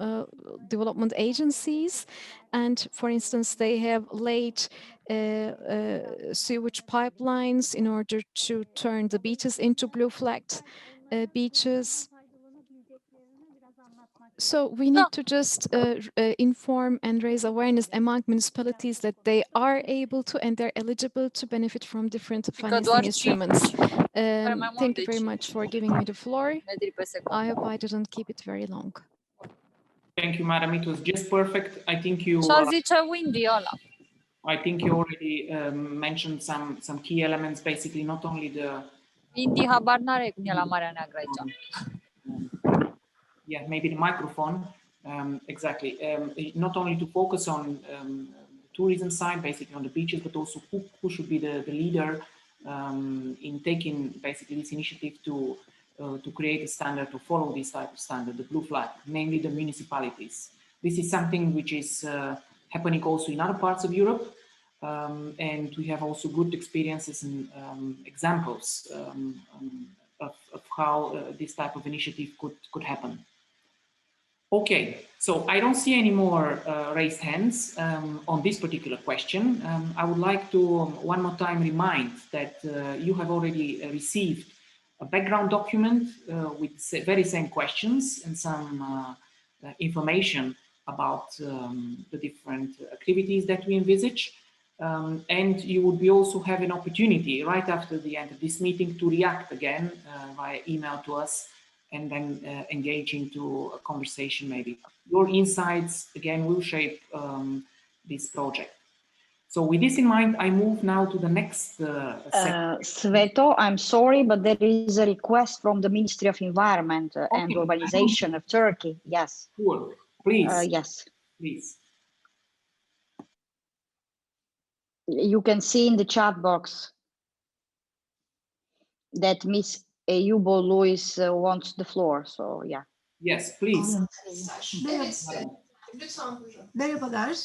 development agencies. And for instance, they have laid sewage pipelines in order to turn the beaches into blue-flagged beaches. So we need to just inform and raise awareness among municipalities that they are able to and they're eligible to benefit from different financing instruments. Thank you very much for giving me the floor. I hope I didn't keep it very long. Thank you, madam. It was just perfect. I think you. I think you already mentioned some key elements. Basically, not only the. Yeah, maybe the microphone. Exactly. Not only to focus on the tourism side, basically on the beaches, but also who should be the leader in taking basically this initiative to create a standard, to follow this type of standard, the blue flag, namely the municipalities. This is something which is happening also in other parts of Europe, and we have also good experiences and examples of how this type of initiative could happen. Okay, so I don't see any more raised hands on this particular question. I would like to one more time remind that you have already received a background document with the very same questions and some information about the different activities that we envisage. And you would be also have an opportunity right after the end of this meeting to react again via email to us and then engage into a conversation maybe. Your insights, again, will shape this project. So with this in mind, I move now to the next Sveto, I'm sorry, but there is a request from the Ministry of Environment and Urbanization of Turkey. Yes. Sure. Please. Yes. Please. You can see in the chat box that Miss Eyubo Luis wants the floor. So, yeah. Yes, please. Merhabalar.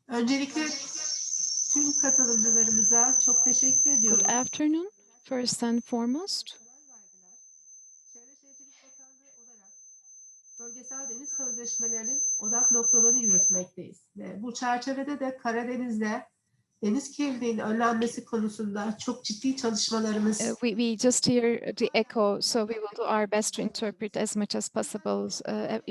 Öncelikle tüm katılımcılarımıza çok teşekkür ediyorum. Good afternoon, first and foremost. Çevre Şehircilik Bakanlığı olarak bölgesel deniz sözleşmelerinin odak noktalarını yürütmekteyiz. Ve bu çerçevede de Karadeniz'de deniz kirliliğinin önlenmesi konusunda çok ciddi çalışmalarımız. We just hear the echo, so we will do our best to interpret as much as possible.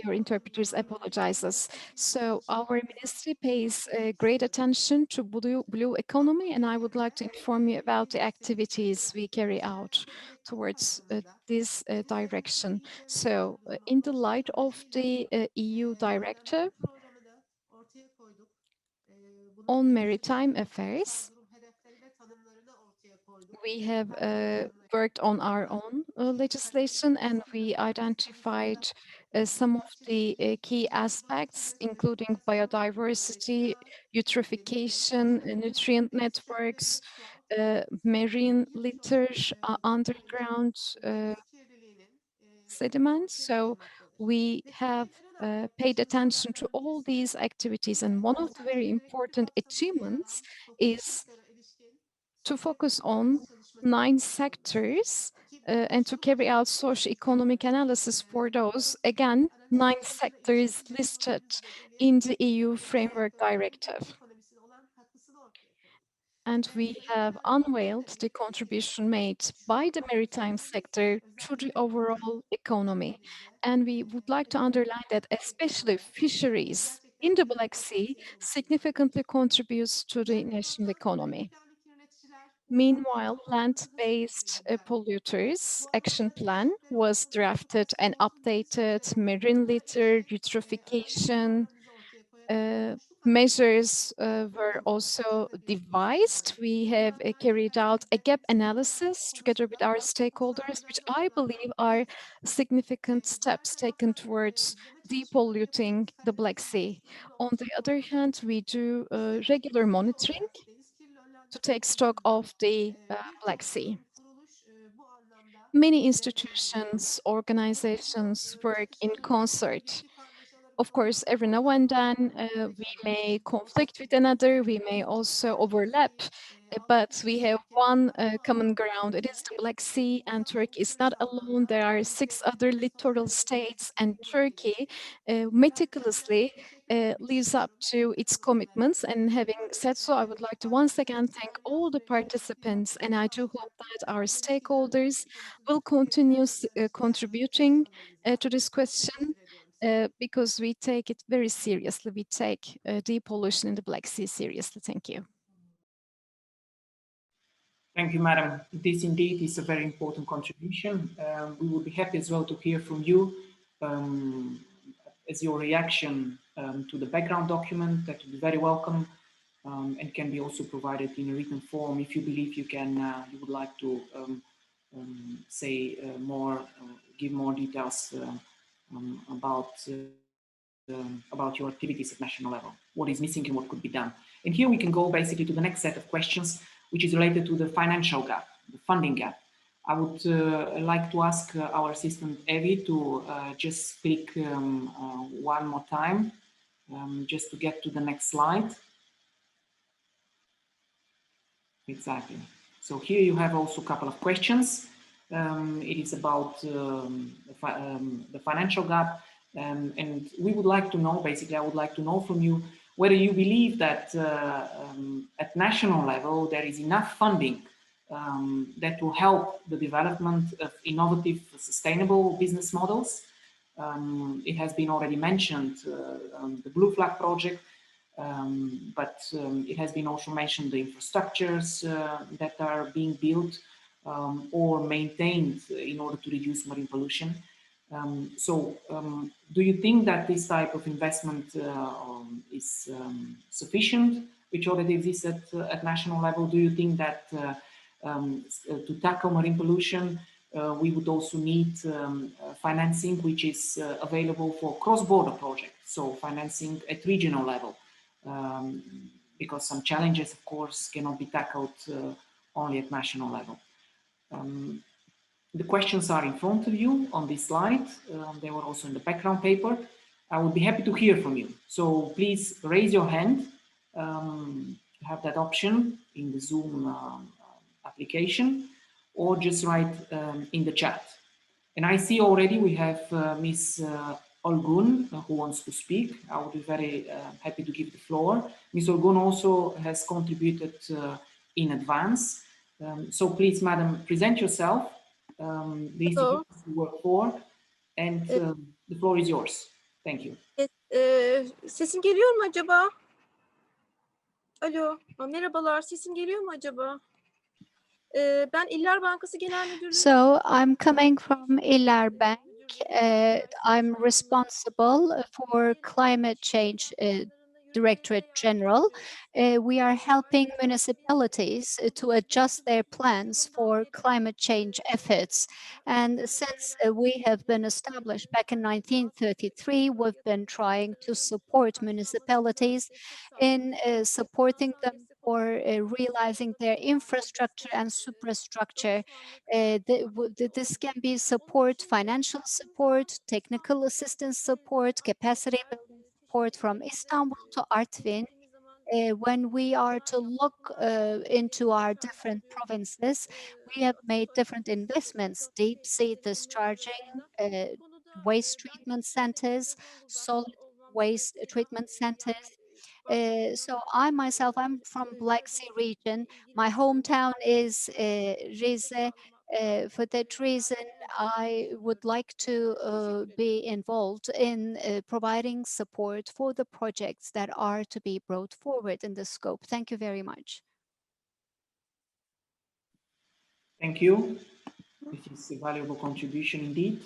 Your interpreters apologizes. So our ministry pays great attention to blue economy, and I would like to inform you about the activities we carry out towards this direction. So in the light of the EU Directive on Maritime Affairs, we have worked on our own legislation, and we identified some of the key aspects, including biodiversity, eutrophication, nutrient networks, marine litter, underground sediment. So we have paid attention to all these activities, and one of the very important achievements is to focus on 9 sectors and to carry out socio-economic analysis for those, again, 9 sectors listed in the EU Framework Directive. And we have unveiled the contribution made by the maritime sector to the overall economy. And we would like to underline that especially fisheries in the Black Sea significantly contributes to the national economy. Meanwhile, land-based polluters action plan was drafted and updated. Marine litter, eutrophication measures were also devised. We have carried out a gap analysis together with our stakeholders, which I believe are significant steps taken towards depolluting the Black Sea. On the other hand, we do regular monitoring to take stock of the Black Sea. Many institutions, organizations work in concert. Of course, every now and then we may conflict with another, we may also overlap, but we have one common ground. It is the Black Sea, and Turkey is not alone. There are 6 other littoral states, and Turkey meticulously lives up to its commitments. And having said so, I would like to once again thank all the participants, and I do hope that our stakeholders will continue contributing to this question. Because we take it very seriously. We take depollution in the Black Sea seriously. Thank you. Thank you, Madam. This indeed is a very important contribution. We would be happy as well to hear from you as your reaction to the background document. That would be very welcome and can be also provided in a written form if you believe you can. You would like to say more, give more details about your activities at national level, what is missing and what could be done. And here we can go basically to the next set of questions, which is related to the financial gap, the funding gap. I would like to ask our assistant Evi to just click one more time, just to get to the next slide. Exactly. So here you have also a couple of questions. It is about the financial gap, and we would like to know, basically I would like to know from you whether you believe that at national level there is enough funding that will help the development of innovative, sustainable business models. It has been already mentioned, the Blue Flag project, but it has been also mentioned the infrastructures that are being built or maintained in order to reduce marine pollution. Do you think that this type of investment is sufficient, which already exists at national level? Do you think that to tackle marine pollution, we would also need financing which is available for cross-border projects, so financing at regional level, because some challenges, of course, cannot be tackled only at national level. The questions are in front of you on this slide. They were also in the background paper. I would be happy to hear from you. So please raise your hand. You have that option in the Zoom application, or just write in the chat. And I see already we have Ms. Olgun, who wants to speak. I would be very happy to give the floor. Ms. Olgun also has contributed in advance. So please, madam, present yourself, the institution you work for, and the floor is yours. Thank you. Sesim geliyor mu acaba? Alo, merhabalar. Sesim geliyor mu acaba? Ben İller Bankası Genel Müdürlüğü. So I'm coming from İller Bank. I'm responsible for climate change Directorate General. We are helping municipalities to adjust their plans for climate change efforts. And since we have been established back in 1933, we've been trying to support municipalities in supporting them for realizing their infrastructure and superstructure. This can be support, financial support, technical assistance support, capacity building support from Istanbul to Artvin. When we are to look into our different provinces, we have made different investments, deep sea discharging, waste treatment centers, solid waste treatment centers. So I myself, I'm from Black Sea region. My hometown is Rize. For that reason, I would like to be involved in providing support for the projects that are to be brought forward in the scope. Thank you very much. Thank you. This is a valuable contribution indeed.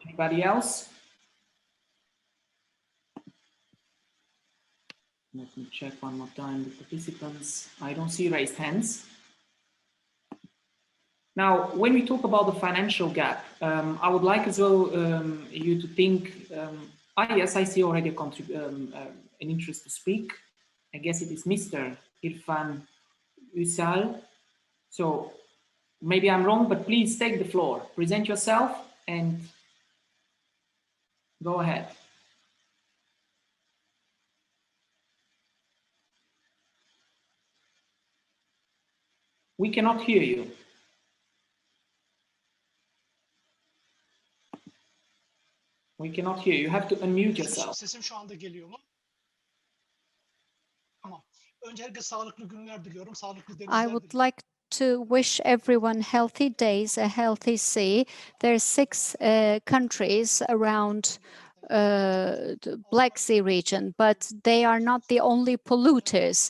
Anybody else? Let me check one more time the participants. I don't see raised hands. Now, when we talk about the financial gap, I would like as well you to think, yes, I see already an interest to speak. I guess it is Mr. Irfan Usal. So maybe I'm wrong, but please take the floor. Present yourself and go ahead. We cannot hear you. We cannot hear you. You have to unmute yourself. Sesim şu anda geliyor mu? Tamam. Öncelikle sağlıklı günler diliyorum. Sağlıklı denizler I would like to wish everyone healthy days, a healthy sea. There are 6 countries around the Black Sea region, but they are not the only polluters.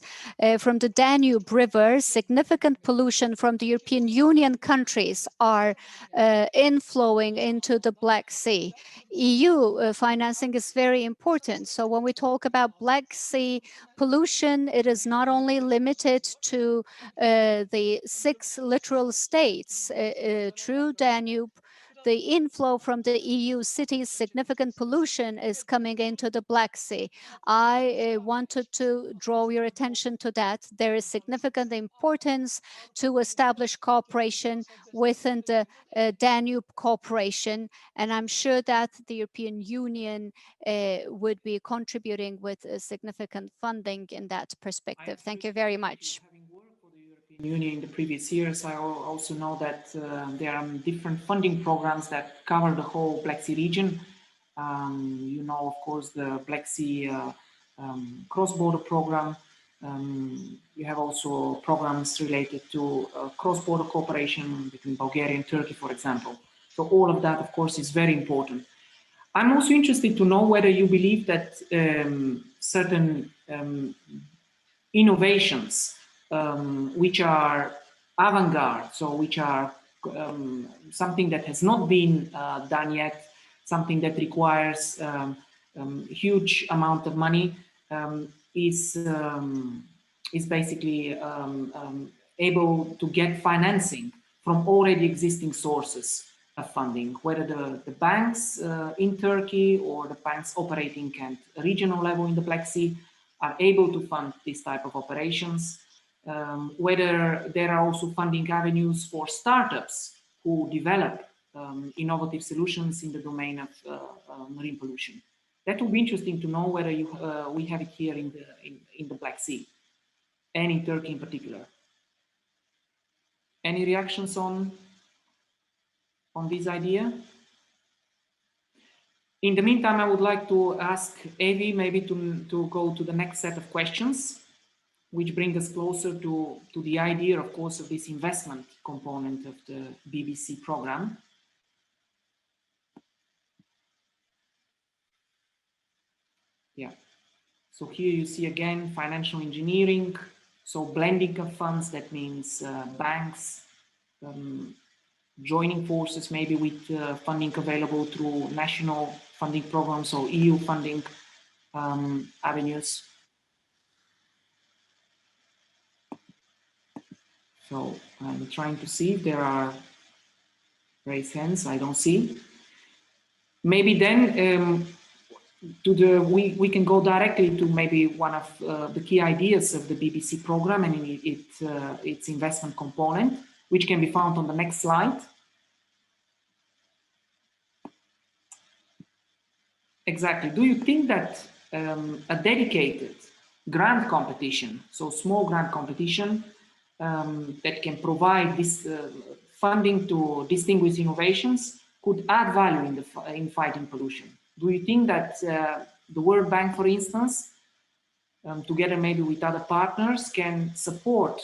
From the Danube River, significant pollution from the European Union countries are inflowing into the Black Sea. EU financing is very important. So when we talk about Black Sea pollution, it is not only limited to the 6 littoral states, through Danube. The inflow from the EU cities, significant pollution is coming into the Black Sea. I wanted to draw your attention to that. There is significant importance to establish cooperation within the Danube cooperation, and I'm sure that the European Union would be contributing with significant funding in that perspective. Thank you very much. Union in the previous years, I also know that there are different funding programs that cover the whole Black Sea region. You know, of course, the Black Sea cross-border program. You have also programs related to cross-border cooperation between Bulgaria and Turkey, for example. So all of that, of course, is very important. I'm also interested to know whether you believe that certain innovations which are avant-garde, so which are something that has not been done yet, something that requires huge amount of money, is basically able to get financing from already existing sources of funding, whether the banks in Turkey or the banks operating at regional level in the Black Sea are able to fund this type of operations. Whether there are also funding avenues for startups who develop innovative solutions in the domain of marine pollution. That would be interesting to know whether we have it here in the Black Sea and in Turkey in particular. Any reactions on this idea? In the meantime, I would like to ask Evie maybe to go to the next set of questions, which bring us closer to the idea, of course, of this investment component of the BBC program. Yeah. So here you see again financial engineering. So blending of funds, that means banks joining forces maybe with funding available through national funding programs or EU funding avenues. So I'm trying to see if there are raised hands. I don't see. Maybe then we can go directly to maybe one of the key ideas of the BBC program and its investment component, which can be found on the next slide. Exactly. Do you think that a dedicated grant competition, so small grant competition, that can provide this funding to distinguished innovations could add value in fighting pollution? Do you think that the World Bank, for instance, together maybe with other partners, can support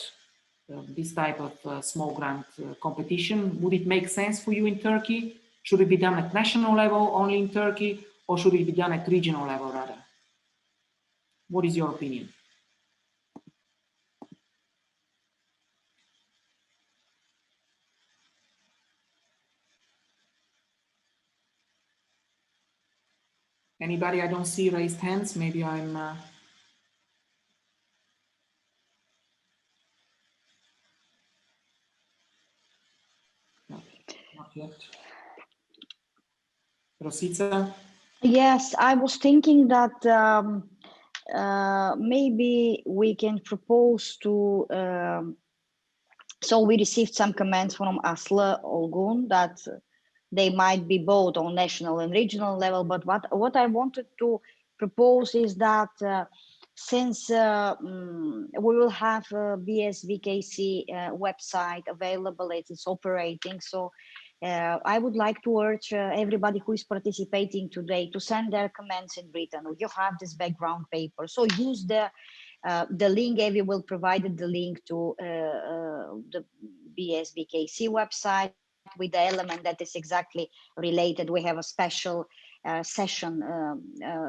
this type of small grant competition? Would it make sense for you in Turkey? Should it be done at national level only in Turkey, or should it be done at regional level rather? What is your opinion? Anybody? I don't see raised hands. Maybe I'm... No, not yet. Rosita? Yes, I was thinking that maybe we can propose to... so we received some comments from Aslı Olgun that they might be both on national and regional level, but what I wanted to propose is that since we will have a BSVKC website available, it is operating, so I would like to urge everybody who is participating today to send their comments in written. You have this background paper, so use the link. Evie will provide the link to the BSVKC website with the element that is exactly related. We have a special session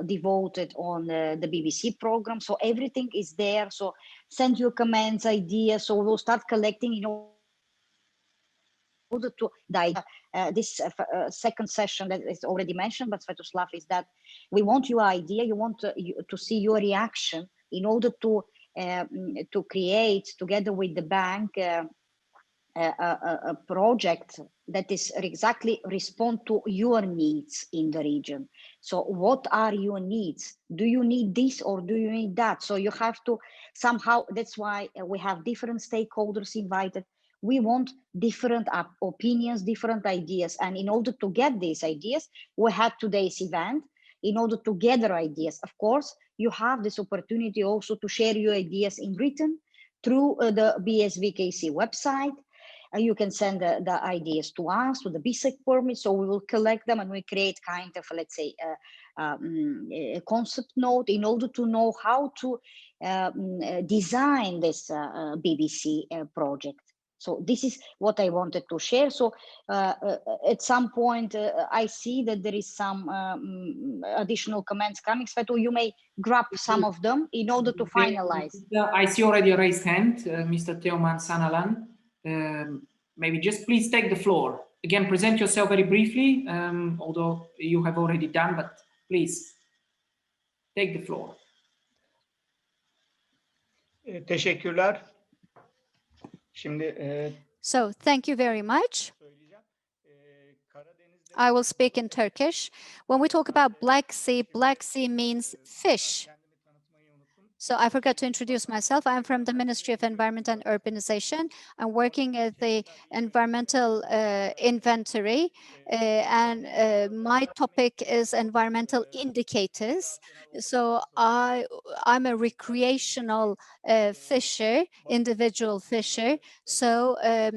devoted on the BBC program, so everything is there. So send your comments, ideas, so we'll start collecting, you know, order to this second session that is already mentioned, but Svetoslav, is that we want your idea, you want to see your reaction in order to create together with the bank a project that is exactly respond to your needs in the region. So what are your needs? Do you need this or do you need that? So you have to somehow, that's why we have different stakeholders invited. We want different opinions, different ideas. And in order to get these ideas, we had today's event in order to gather ideas. Of course, you have this opportunity also to share your ideas in written through the BSVKC website. You can send the ideas to us, to the BSEC PERMIS, so we will collect them and we create kind of, let's say, a concept note in order to know how to design this BBC project. So this is what I wanted to share. So at some point, I see that there is some additional comments coming. Sveto, you may grab some of them in order to finalize. I see already a raised hand, Mr. Teoman Sanalan. Maybe just please take the floor. Again, present yourself very briefly, although you have already done, but please take the floor. Teşekkürler. So thank you very much. I will speak in Turkish. When we talk about Black Sea means fish. So I forgot to introduce myself. I'm from the Ministry of Environment and Urbanization. I'm working at the environmental inventory, and my topic is environmental indicators. So I'm a recreational fisher, individual fisher. So I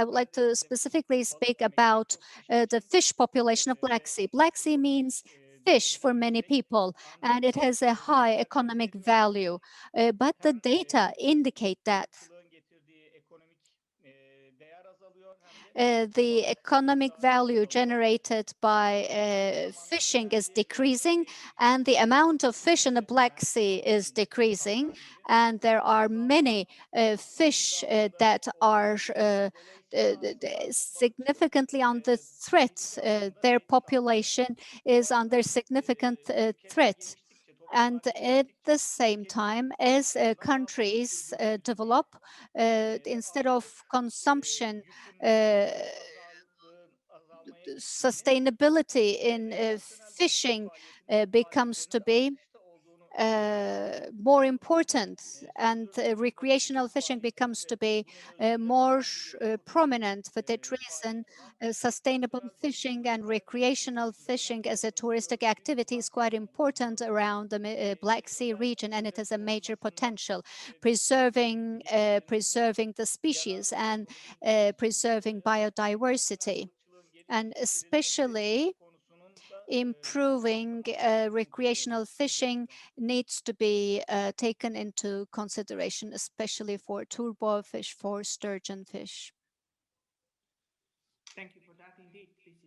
would like to specifically speak about the fish population of Black Sea. Black Sea means fish for many people, and it has a high economic value. But the data indicate that the economic value generated by fishing is decreasing, and the amount of fish in the Black Sea is decreasing, and there are many fish that are significantly under threat. Their population is under significant threat. And at the same time, as countries develop, instead of consumption, sustainability in fishing becomes to be more important, and recreational fishing becomes to be more prominent. For that reason, sustainable fishing and recreational fishing as a touristic activity is quite important around the Black Sea region, and it has a major potential, preserving the species and preserving biodiversity, and especially improving recreational fishing needs to be taken into consideration, especially for turbo fish, for sturgeon fish. Thank you for that. Indeed, this is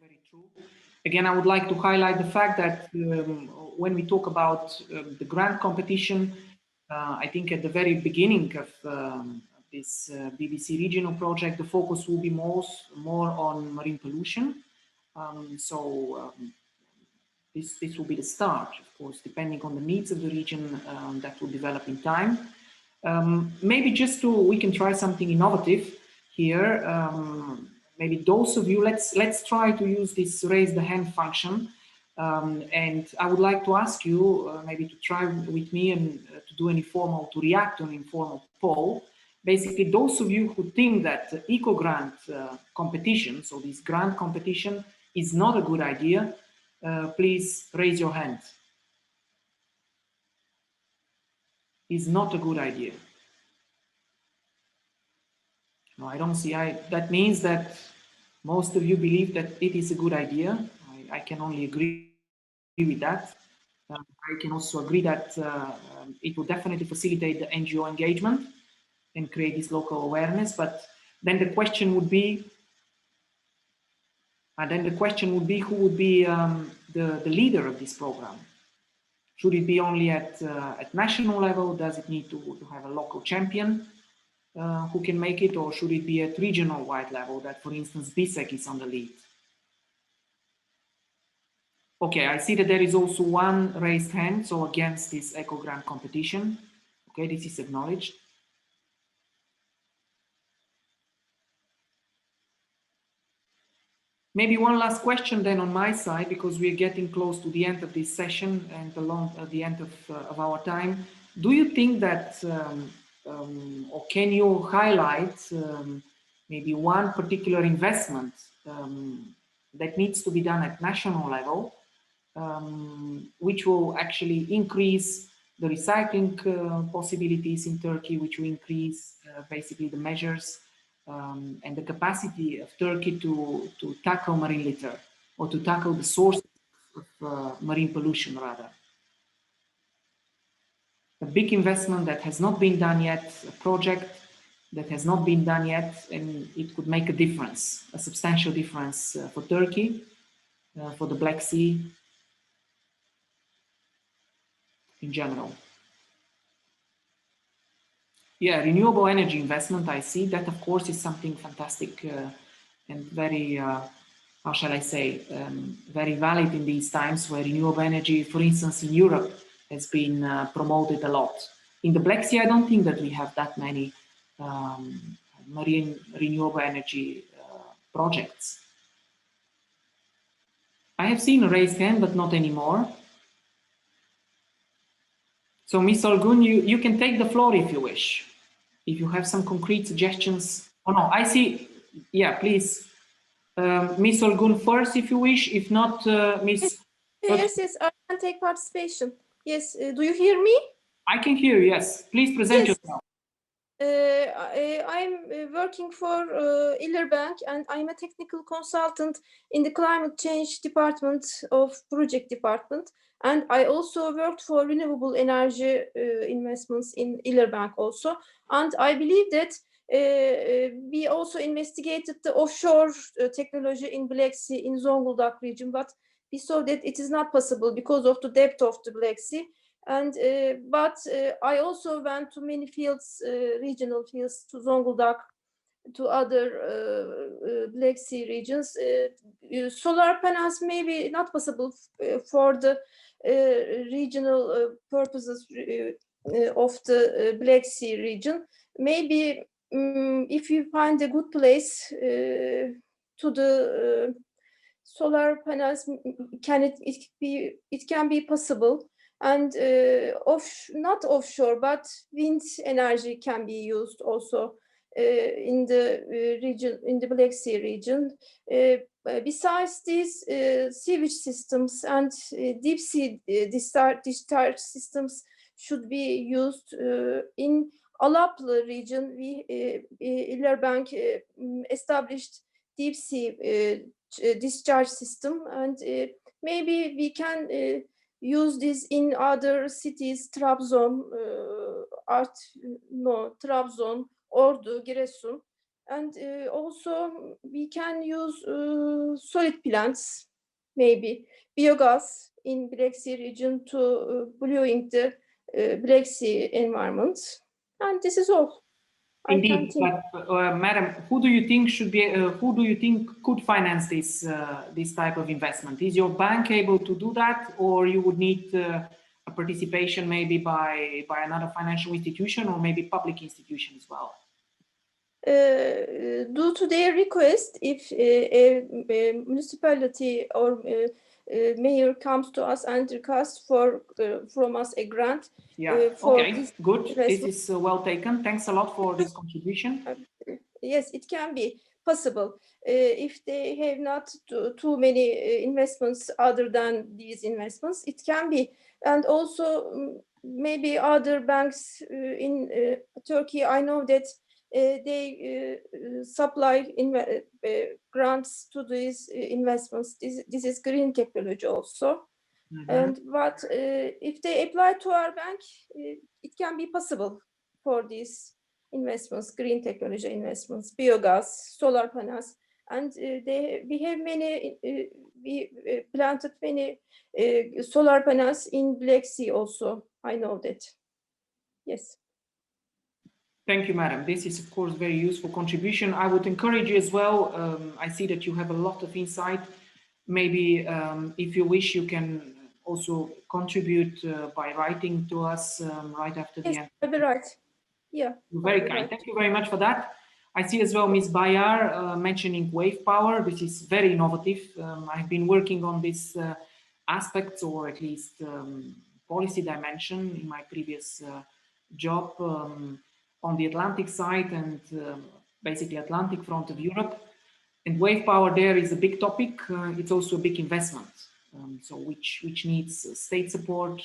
very true. Again, I would like to highlight the fact that when we talk about the grant competition, I think at the very beginning of this BBC regional project, the focus will be more on marine pollution. This will be the start, of course, depending on the needs of the region that will develop in time. Maybe we can try something innovative here. Maybe those of you, let's try to use this raise the hand function. And I would like to ask you maybe to try with me and to react to an informal poll. Basically, those of you who think that the eco-grant competition, so this grant competition, is not a good idea, please raise your hand. Is not a good idea. No, I don't see. That means that most of you believe that it is a good idea. I can only agree with that. I can also agree that it will definitely facilitate the NGO engagement and create this local awareness. But then the question would be, who would be the leader of this program? Should it be only at national level? Does it need to have a local champion who can make it, or should it be at regional wide level that, for instance, BSEC is on the lead? Okay, I see that there is also one raised hand, so against this eco-grant competition. Okay, this is acknowledged. Maybe one last question then on my side, because we're getting close to the end of this session and the end of our time. Do you think that, or can you highlight maybe one particular investment that needs to be done at national level, which will actually increase the recycling possibilities in Turkey, which will increase basically the measures and the capacity of Turkey to tackle marine litter, or to tackle the source of marine pollution, rather? A big investment that has not been done yet, a project that has not been done yet, and it could make a difference, a substantial difference for Turkey, for the Black Sea in general. Yeah, renewable energy investment, I see that, of course, is something fantastic and very, how shall I say, very valid in these times where renewable energy, for instance, in Europe, has been promoted a lot. In the Black Sea, I don't think that we have that many marine renewable energy projects. I have seen a raised hand, but not anymore. So Ms. Olgun, you can take the floor if you wish. If you have some concrete suggestions. Oh no, I see. Yeah, please. Ms. Olgun first if you wish. If not, Ms. Yes, I can take participation. Yes, do you hear me? I can hear you, yes. Please present yourself. I'm working for Iller Bank, and I'm a technical consultant in the climate change department of project department. And I also worked for renewable energy investments in Iller Bank also. And I believe that we also investigated the offshore technology in Black Sea in Zonguldak region, but we saw that it is not possible because of the depth of the Black Sea. And but I also went to many fields, regional fields, to Zonguldak, to other Black Sea regions. Solar panels may be not possible for the regional purposes of the Black Sea region. Maybe if you find a good place to the solar panels, it can be possible. And not offshore, but wind energy can be used also in the region, in the Black Sea region. Besides these sewage systems and deep sea discharge systems should be used in Alaplı region. Iller Bank established deep sea discharge system, and maybe we can use this in other cities, Trabzon, Ordu, Giresun. And also we can use solid plants, maybe biogas in Black Sea region to blueing the Black Sea environment. And this is all. Indeed, but Madam, who do you think should be? Who do you think could finance this this type of investment? Is your bank able to do that, or you would need a participation maybe by another financial institution or maybe public institution as well? Due to their request, if a municipality or mayor comes to us and requests from us a grant. Yeah, okay, good. This is well taken. Thanks a lot for this contribution. Yes, it can be possible if they have not too many investments other than these investments. It can be, and also maybe other banks in Turkey. I know that they supply grants to these investments. This is green technology also. And but if they apply to our bank, it can be possible for these investments, green technology investments, biogas, solar panels, and we have many. We planted many solar panels in Black Sea also. I know that. Yes. Thank you, Madam. This is, of course, very useful contribution. I would encourage you as well. I see that you have a lot of insight. Maybe if you wish, you can also contribute by writing to us right after the end. I'll be right. Yeah. Very kind. Right. Thank you very much for that. I see as well Ms. Bayar mentioning wave power, which is very innovative. I've been working on this aspects, or at least policy dimension in my previous job on the Atlantic side and basically Atlantic front of Europe. And wave power there is a big topic. It's also a big investment. So which needs state support,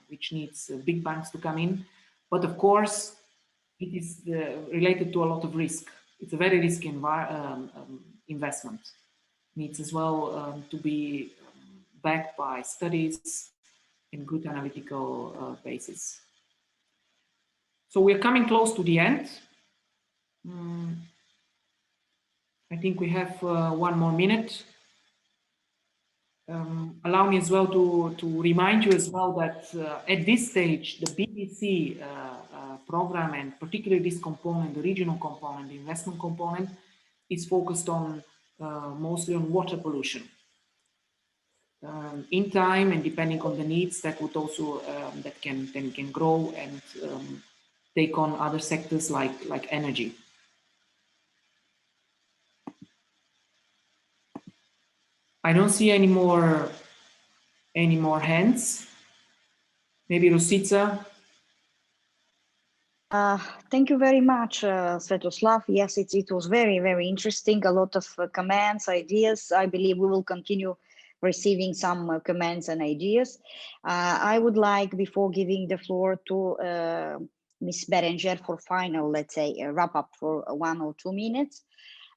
which needs big banks to come in. But of course, it is related to a lot of risk. It's a very risky investment. Needs as well to be backed by studies and good analytical basis. So we're coming close to the end. I think we have 1 more minute. Allow me as well to remind you as well that at this stage, the BBC program, and particularly this component, the regional component, the investment component, is focused on mostly on water pollution. In time and depending on the needs, that would also that can grow and take on other sectors like energy. I don't see any more hands. Maybe Rosica, Thank you very much, Svetoslav. Yes, it was very, very interesting. A lot of comments, ideas. I believe we will continue receiving some comments and ideas. I would like, before giving the floor to Ms. Berenger for final, let's say, a wrap up for 1 or 2 minutes,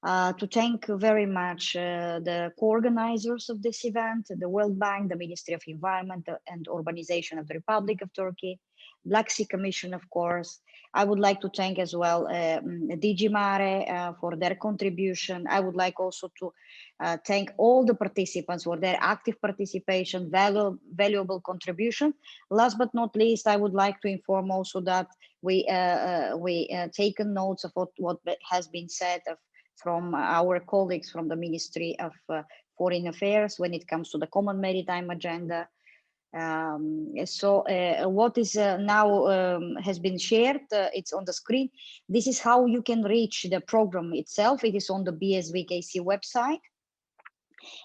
to thank very much the co-organizers of this event, the World Bank, the Ministry of Environment and Urbanization of the Republic of Turkey, Black Sea Commission, of course. I would like to thank as well DG Mare for their contribution. I would like also to thank all the participants for their active participation, valuable contribution. Last but not least, I would like to inform also that we taken notes of what has been said from our colleagues from the Ministry of Foreign Affairs when it comes to the Common Maritime Agenda. What is now has been shared, it's on the screen. This is how you can reach the program itself. It is on the BSVKC website.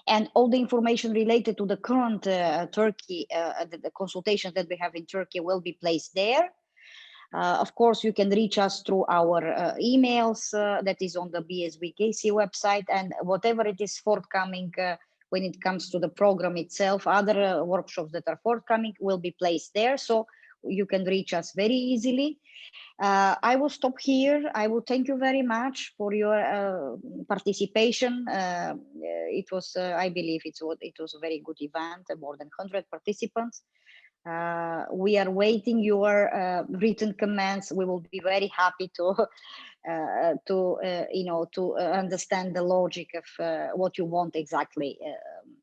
And all the information related to the current Turkey, the consultations that we have in Turkey will be placed there. Of course, you can reach us through our emails that is on the BSVKC website, and whatever it is forthcoming when it comes to the program itself, other workshops that are forthcoming will be placed there, so you can reach us very easily. I will stop here. I will thank you very much for your participation. It was, I believe, it was a very good event, more than 100 participants. We are waiting your written comments. We will be very happy to understand the logic of what you want exactly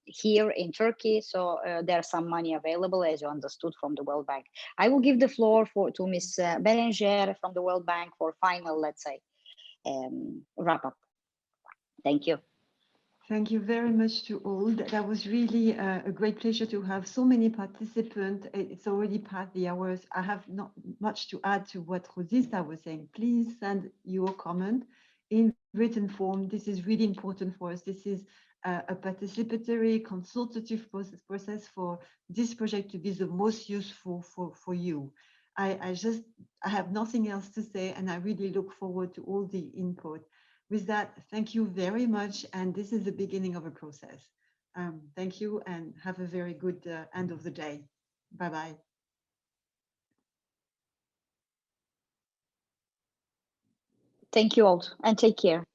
here in Turkey. So there's some money available, as you understood from the World Bank. I will give the floor to Ms. Berenger from the World Bank for final, let's say, wrap up. Thank you. Thank you very much to all. That was really a great pleasure to have so many participants. It's already past the hours. I have not much to add to what Rosista was saying. Please send your comment in written form. This is really important for us. This is a participatory, consultative process for this project to be the most useful for you. I have nothing else to say, and I really look forward to all the input. With that, thank you very much. And this is the beginning of a process. Thank you and have a very good end of the day. Bye-bye. Thank you all and take care.